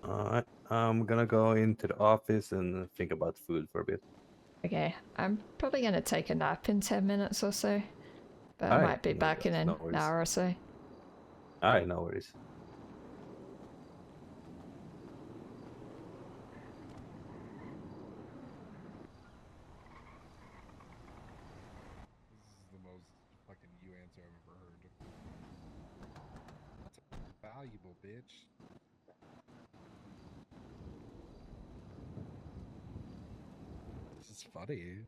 Alright, I'm gonna go into the office and think about food for a bit. Okay, I'm probably going to take a nap in 10 minutes or so, but I might be back in an hour or so. Alright, no worries. This is the most fucking you answer I've ever heard. It's valuable, bitch. This is funny.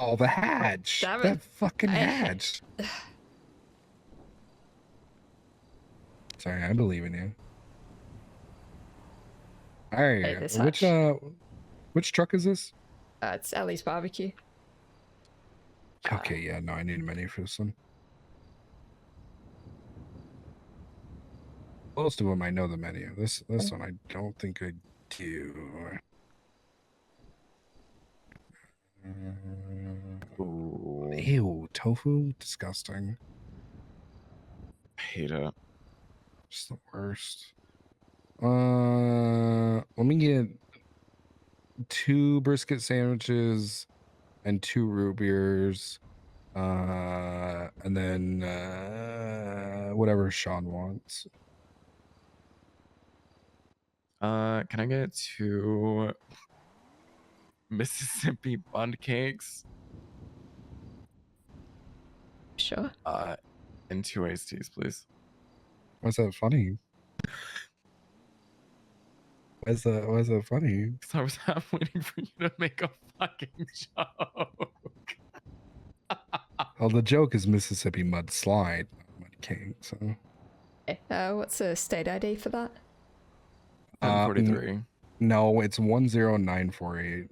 Oh, the Hadge! Damn it. That fucking Hadge! Sorry, I believe in you. Alright, which truck is this? It's Ellie's barbecue. Okay, yeah, no, I need a menu for this one. Most of them I know the menu. This one I don't think I do. Ew, tofu, disgusting. I hate it. Just the worst. Let me get 2 brisket sandwiches and 2 root beers. And then whatever Sean wants. Can I get 2 Mississippi bun cakes? Sure. And 2 iced teas, please. Why's that funny? Why's that funny? Because I was half waiting for you to make a fucking joke. Well, the joke is Mississippi mud slide, not mud cake. So. Okay. What's the state ID for that? 43. No, it's 10948.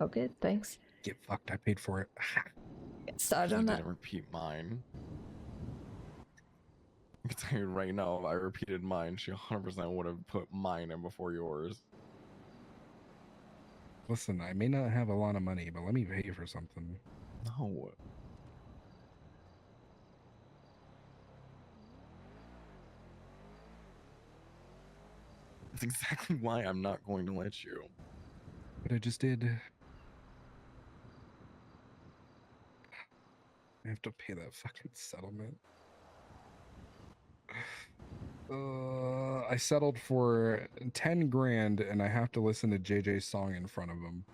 Oh, good. Thanks. Get fucked. I paid for it. Get started on I that. didn't repeat mine. I can tell you right now, if I repeated mine, she 100% would have put mine in before yours. Listen, I may not have a lot of money, but let me pay for something. No. That's exactly why I'm not going to let you. But I just did. I have to pay that fucking settlement. I settled for 10 grand and I have to listen to JJ's song in front of him.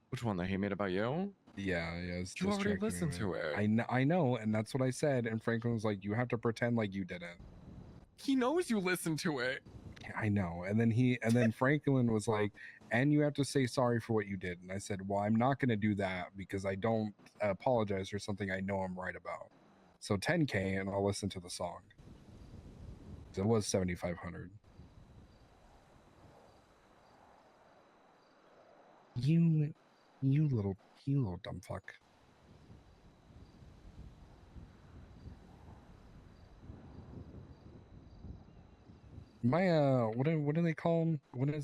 Which one that he made about you? Yeah, it's You already distracting listened me. to it. I know, and that's what I said. And Franklin was like, "You have to pretend like you didn't." He knows you listened to it. Yeah, I know. And then Franklin was like, "And you have to say sorry for what you did." And I said, "Well, I'm not going to do that because I don't apologize for something I know I'm right about. So 10K, and I'll listen to the song." It was 7,500. You little dumb fuck. My what do they call them? What do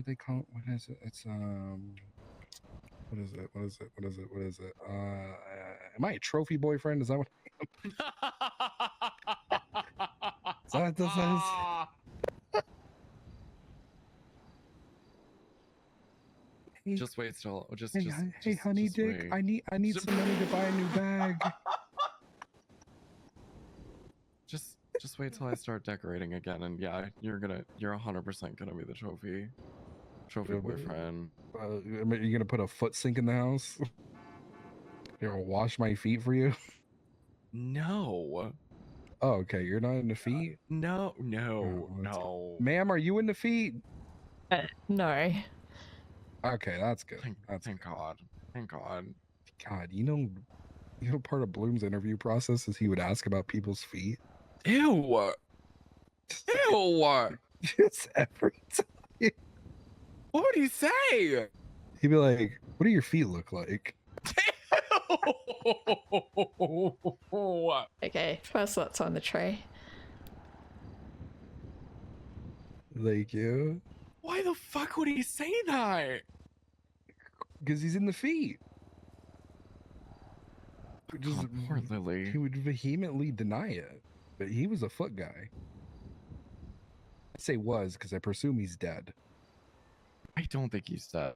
they call it? What is it? It's what is it? Am I a trophy boyfriend? Is that what is that what this is? Just wait still. Hey, honey dick, wait. I need some money to buy a new bag. Just wait till I start decorating again, and yeah, you're 100% gonna be the trophy boyfriend. Are you gonna put a foot sink in the house? You're gonna wash my feet for you? No. Oh, okay. You're not into feet? No. No. Ma'am, are you into feet? No. Okay, that's good. Thank God. God, you know, part of Bloom's interview process is he would ask about people's feet. Ew. Just every time. What would he say? He'd be like, "What do your feet look like?" Okay, first let's on the tray. Thank you. Why the fuck would he say that? Because he's in the feet. God, poor Lily. He would vehemently deny it, but he was a foot guy. I say was because I presume he's dead. I don't think he's dead.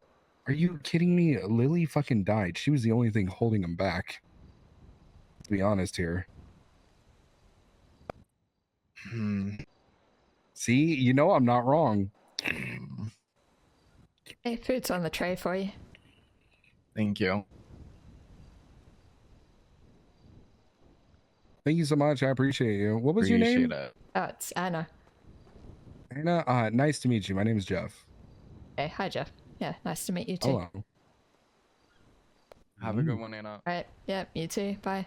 Are you kidding me? Lily fucking died. She was the only thing holding him back. Let's be honest here. See, you know I'm not wrong. Hey, food's on the tray for you. Thank you. Thank you so much. I appreciate you. What was your name? It. Oh, it's Anna. Anna, nice to meet you. My name is Jeff. Hey, hi Jeff. Yeah, nice to meet you too. Hello. Have a good one, Anna. Right. Yep. You too. Bye.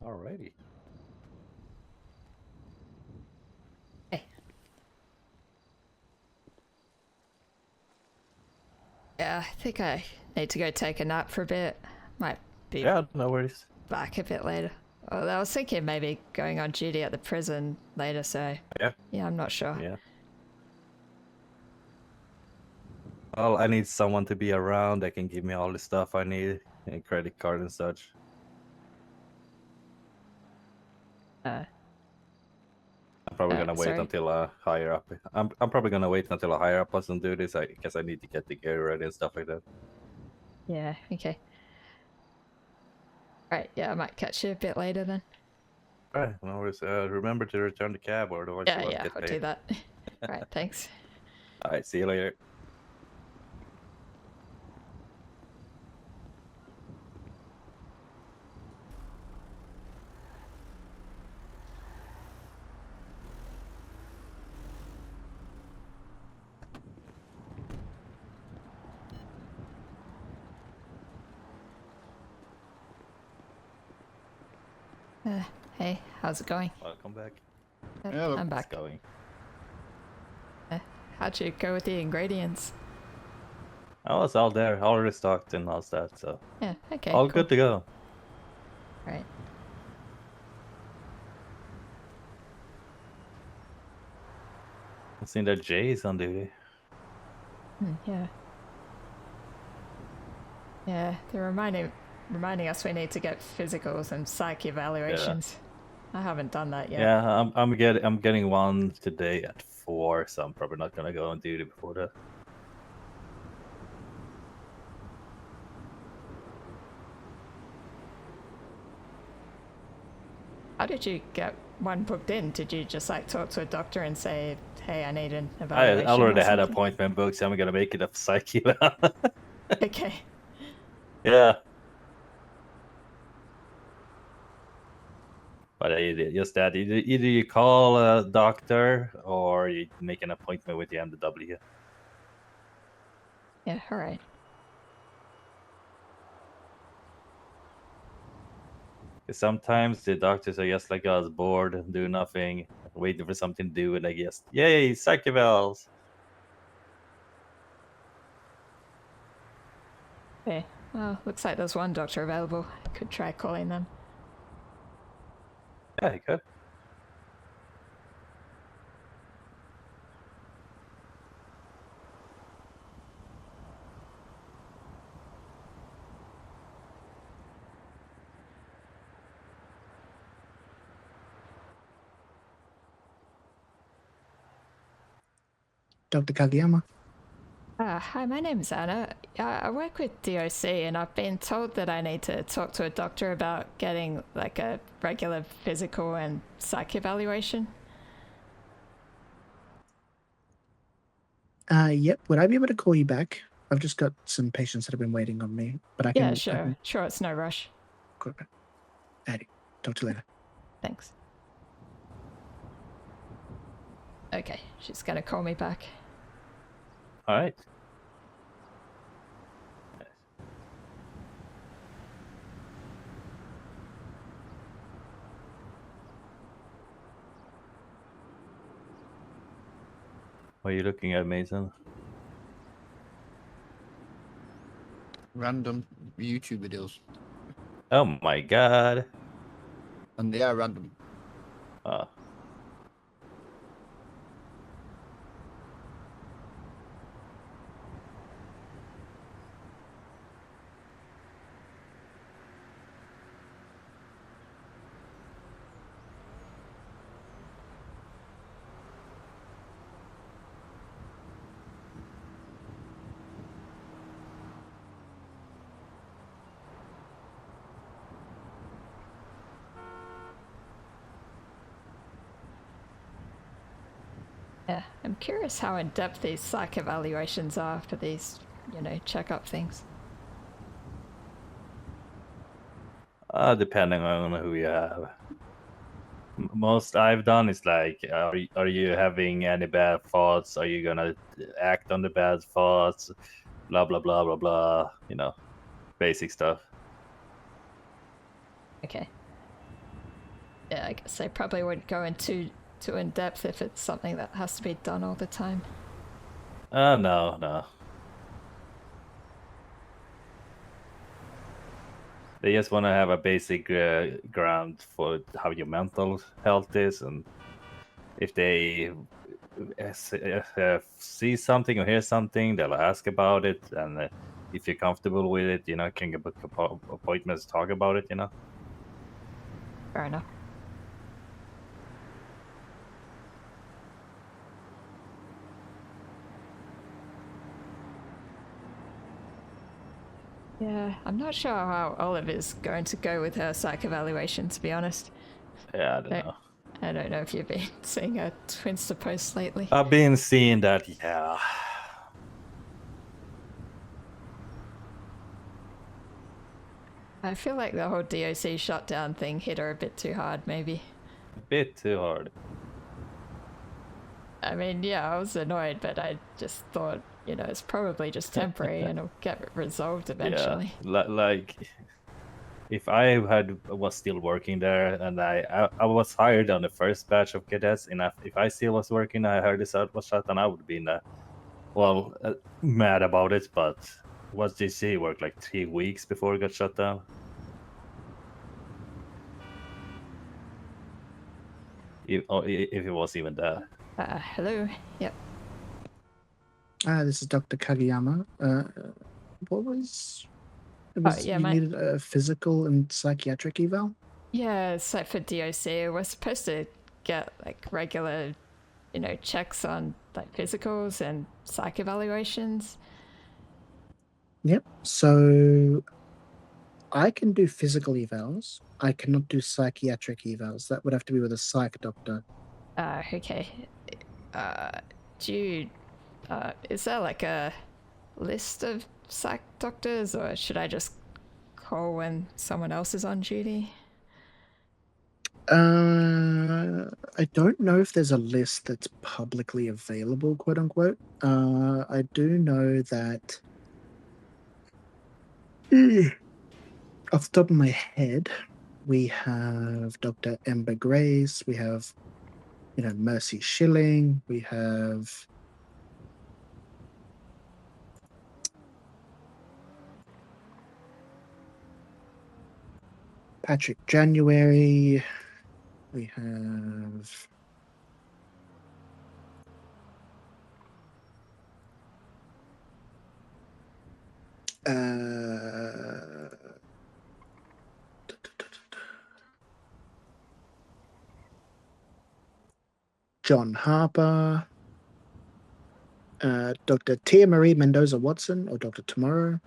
Alrighty. Hey. Yeah, I think I need to go take a nap for a bit. Might be Yeah, no worries. back a bit later. Well, I was thinking maybe going on duty at the prison later, so Yeah. yeah, I'm not sure. Yeah. Well, I need someone to be around that can give me all the stuff I need, and credit card and such. I'm probably gonna wait sorry. until higher up. I'm probably gonna wait until a higher up doesn't do this. I guess I need to get the gear ready and stuff like that. Yeah, okay. Right, yeah, I might catch you a bit later then. Alright, no worries. Remember to return the cab, or otherwise you Yeah, won't yeah, get I'll paid. do that. Right, thanks. Alright, see you later. Hey, how's it going? Welcome back. I'm back. It's going. How'd you go with the ingredients? I was all there, already stocked and all that, so Yeah, okay, all cool. good to go. Right. I've seen that Jay's on duty. Yeah. Yeah, they're reminding us we need to get physicals and psych evaluations. I haven't done that yet. Yeah, I'm getting one today at 4, so I'm probably not gonna go on duty before that. How did you get one booked in? Did you just like talk to a doctor and say, "Hey, I need an I evaluation"? already or had an something? appointment booked, so I'm gonna make it a psyche. Okay. Yeah. But just that, either you call a doctor or you make an appointment with the MW. Yeah. All right. Sometimes the doctors are just like us, bored and do nothing, waiting for something to do, and I guess, yay, psych evals. Okay. Well, looks like there's one doctor available. I could try calling them. Yeah, you could. Dr. Kageyama. Hi, my name's Anna. I work with DOC, and I've been told that I need to talk to a doctor about getting like a regular physical and psych evaluation. Yep. Would I be able to call you back? I've just got some patients that have been waiting on me, but I can. Yeah, sure. Sure, it's no rush. Good. Addy, talk to you later. Thanks. Okay, she's gonna call me back. All right. What are you looking at, Mason? Random YouTube videos. Oh my god. And they are random. Yeah, I'm curious how in depth these psych evaluations are for these, checkup things. Depending on who you have. Most I've done is like, are you having any bad thoughts? Are you gonna act on the bad thoughts? Blah blah blah blah blah. You know, basic stuff. Okay. Yeah, I guess I probably wouldn't go into too in depth if it's something that has to be done all the time. No. They just want to have a basic ground for how your mental health is, and if they see something or hear something, they'll ask about it, and if you're comfortable with it, you know, can you book appointments, talk about it, you know. Fair enough. Yeah, I'm not sure how Olive is going to go with her psych evaluation, to be honest. Yeah, I don't know. I don't know if you've been seeing her Twinster post lately. I've been seeing that, yeah. I feel like the whole DOC shutdown thing hit her a bit too hard, maybe. A bit too hard. I mean, yeah, I was annoyed, but I just thought, you know, it's probably just temporary and it'll get resolved eventually. Yeah, like if I was still working there and I was hired on the first batch of cadets, and if I still was working, I heard this was shut down, I would be mad about it. But what GC worked like 3 weeks before it got shut down. If it was even there. Hello. Yep. This is Dr. Kageyama. What was... you needed a physical and psychiatric eval? Yeah, it's like for DOC. We're supposed to get like regular, you know, checks on like physicals and psych evaluations. Yep. So I can do physical evals. I cannot do psychiatric evals. That would have to be with a psych doctor. Okay. Do you, is there like a list of psych doctors, or should I just call when someone else is on duty? I don't know if there's a list that's publicly available, quote unquote. I do know that off the top of my head, we have Dr. Ember Grace, we have, you know, Mercy Schilling, we have Patrick January, we have John Harper, Dr. Tia Marie Mendoza Watson, or Dr. Tomorrow,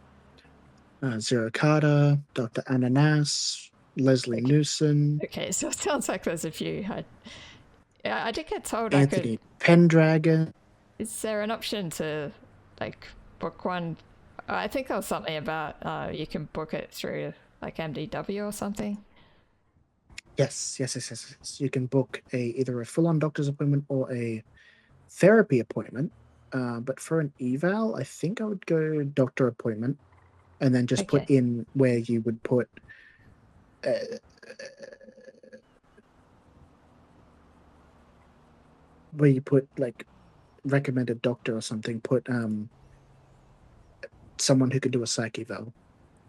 Zero Carter, Dr. Ananas, Leslie Newson. Okay, so it sounds like there's a few. I did get told Anthony I could... Pendragon. Is there an option to, like, book one? I think there was something about you can book it through, like, MDW or something. Yes. You can book either a full-on doctor's appointment or a therapy appointment. But for an eval, I think I would go doctor appointment, and then just put in where you would put where you put like recommended doctor or something. Put someone who could do a psych eval.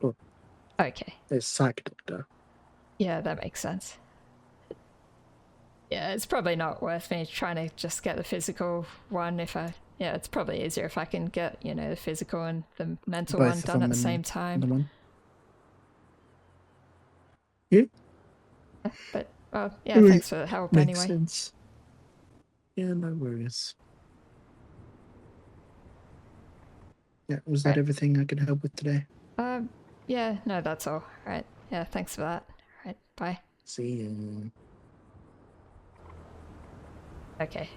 Or a psych doctor. Yeah, that makes sense. Yeah, it's probably not worth me trying to just get the physical one if I... Yeah, it's probably easier if I can get, you know, the physical and the mental one done at the same time. Yeah. But, well, yeah, thanks for the help Makes anyway. sense. Yeah, no worries. Yeah, was that everything I could help with today? Yeah, no, that's all. Right. Yeah, thanks for that. Right, bye. See you. Okay.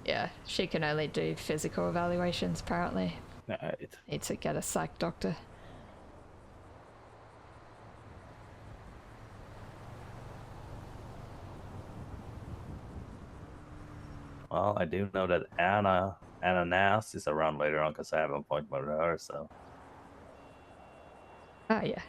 Yeah, she can only do physical evaluations, apparently. Right. Need to get a psych doctor. Well, I do know that Anna Nass is around later on because I have an appointment with her. So. Oh yeah.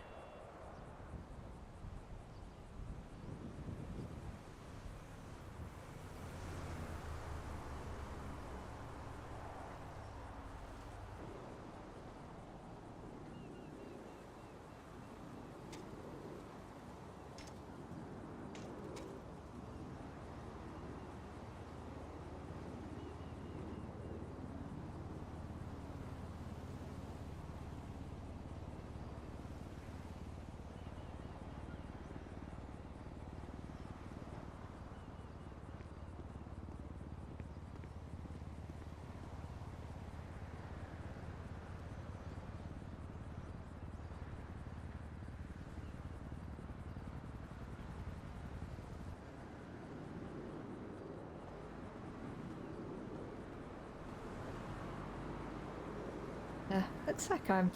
Yeah, looks like I'm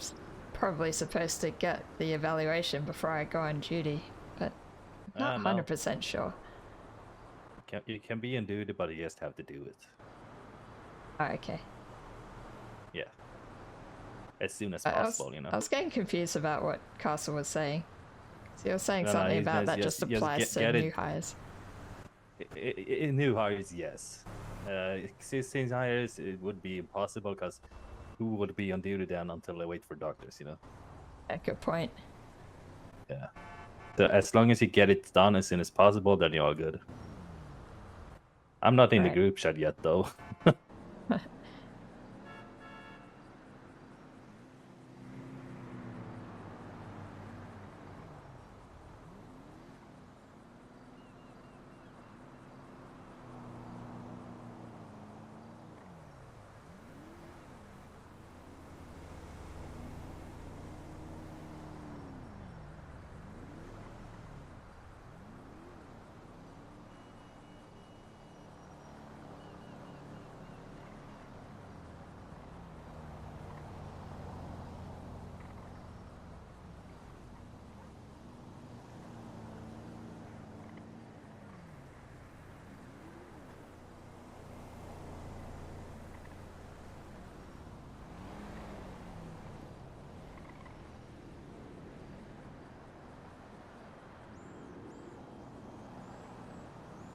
probably supposed to get the evaluation before I go on duty, but I'm not No. 100% sure. You can be on duty, but you just have to do it. Oh, okay. Yeah. As soon as I possible, you know. I was getting confused about what Castle was saying. So he was saying No, something he's about that just applies to get new it. hires. In new hires, yes. Existing hires, it would be impossible because who would be on duty then until they wait for doctors, you know? Yeah, good point. Yeah. So as long as you get it done as soon as possible, then you're all good. I'm not in the Right. group chat yet, though.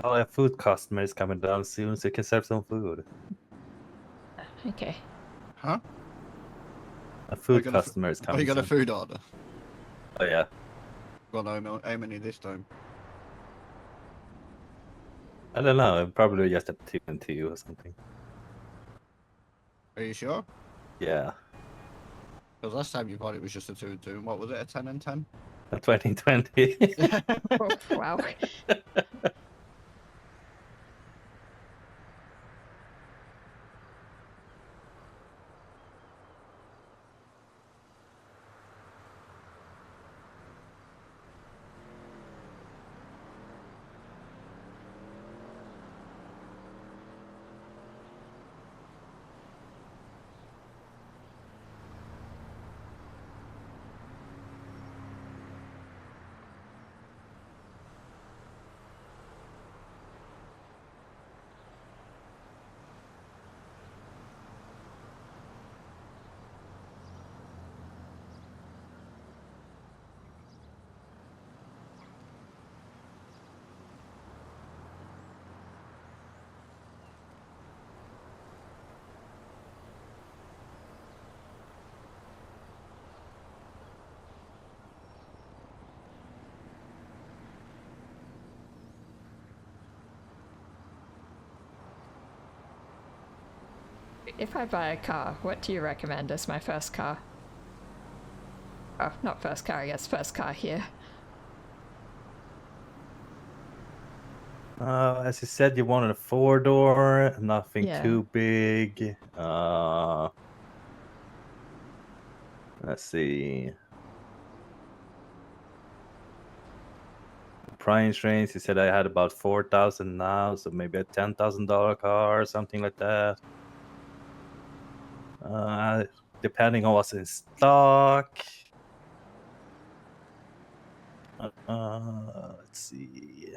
Oh, a food customer is coming down soon, so you can serve some food. Okay. Huh? A food customer is Oh, coming you got a soon. food order? Oh, yeah. Well, how many this time? I don't know. Probably just a 2 and 2 or something. Are you sure? Yeah. Because last time you thought it was just a 2 and 2. What was it, a 10 and 10? A 2020. Oh, wow. If I buy a car, what do you recommend as my first car? Oh, not first car, I guess first car here. As you said, you wanted a 4-door, nothing Yeah. too big. Let's see. Price range, you said I had about 4,000 now, so maybe a $10,000 car or something like that. Depending on what's in stock. Let's see.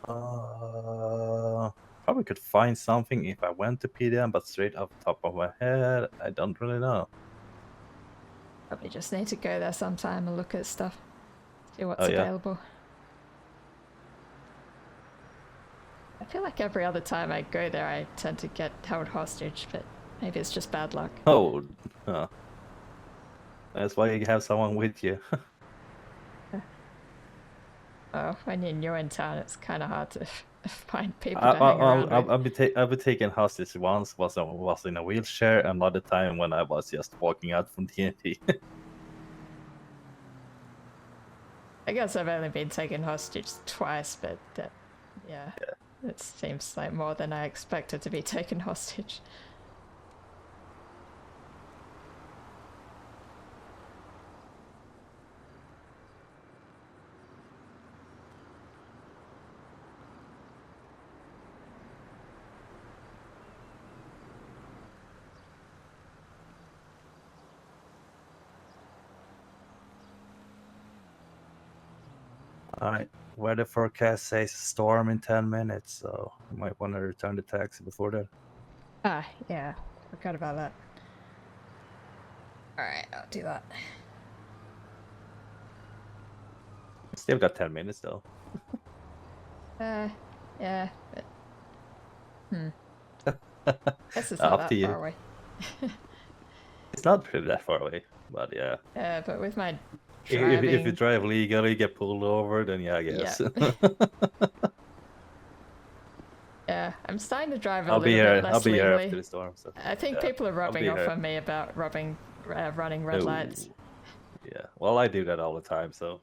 Probably could find something if I went to PDM, but straight off the top of my head, I don't really know. Probably just need to go there sometime and look at stuff. See what's Oh, yeah? available. I feel like every other time I go there I tend to get held hostage, but maybe it's just bad luck. Oh, that's why you have someone with you. Oh, when you're new in town, it's kind of hard to find people to hang around with. I've been taken hostage once. Was in a wheelchair. Another time when I was just walking out from TNT. I guess I've only been taken hostage twice, but yeah, it seems like more than I expected to be taken hostage. Alright, weather forecast says storm in 10 minutes, so you might want to return the taxi before that. Ah, yeah, forgot about that. Alright, I'll do that. Still got 10 minutes though. Yeah, but... Guess it's not Up that to you. far away. It's not really that far away, but yeah. Yeah, but with my If driving... you drive legally, get pulled over, then yeah, I guess. Yeah, I'm starting to drive a I'll little be here. bit less I'll be here legally. after the storm. So I think yeah, people are I'll rubbing be off here. on me about running red No. lights. Yeah, well, I do that all the time, so.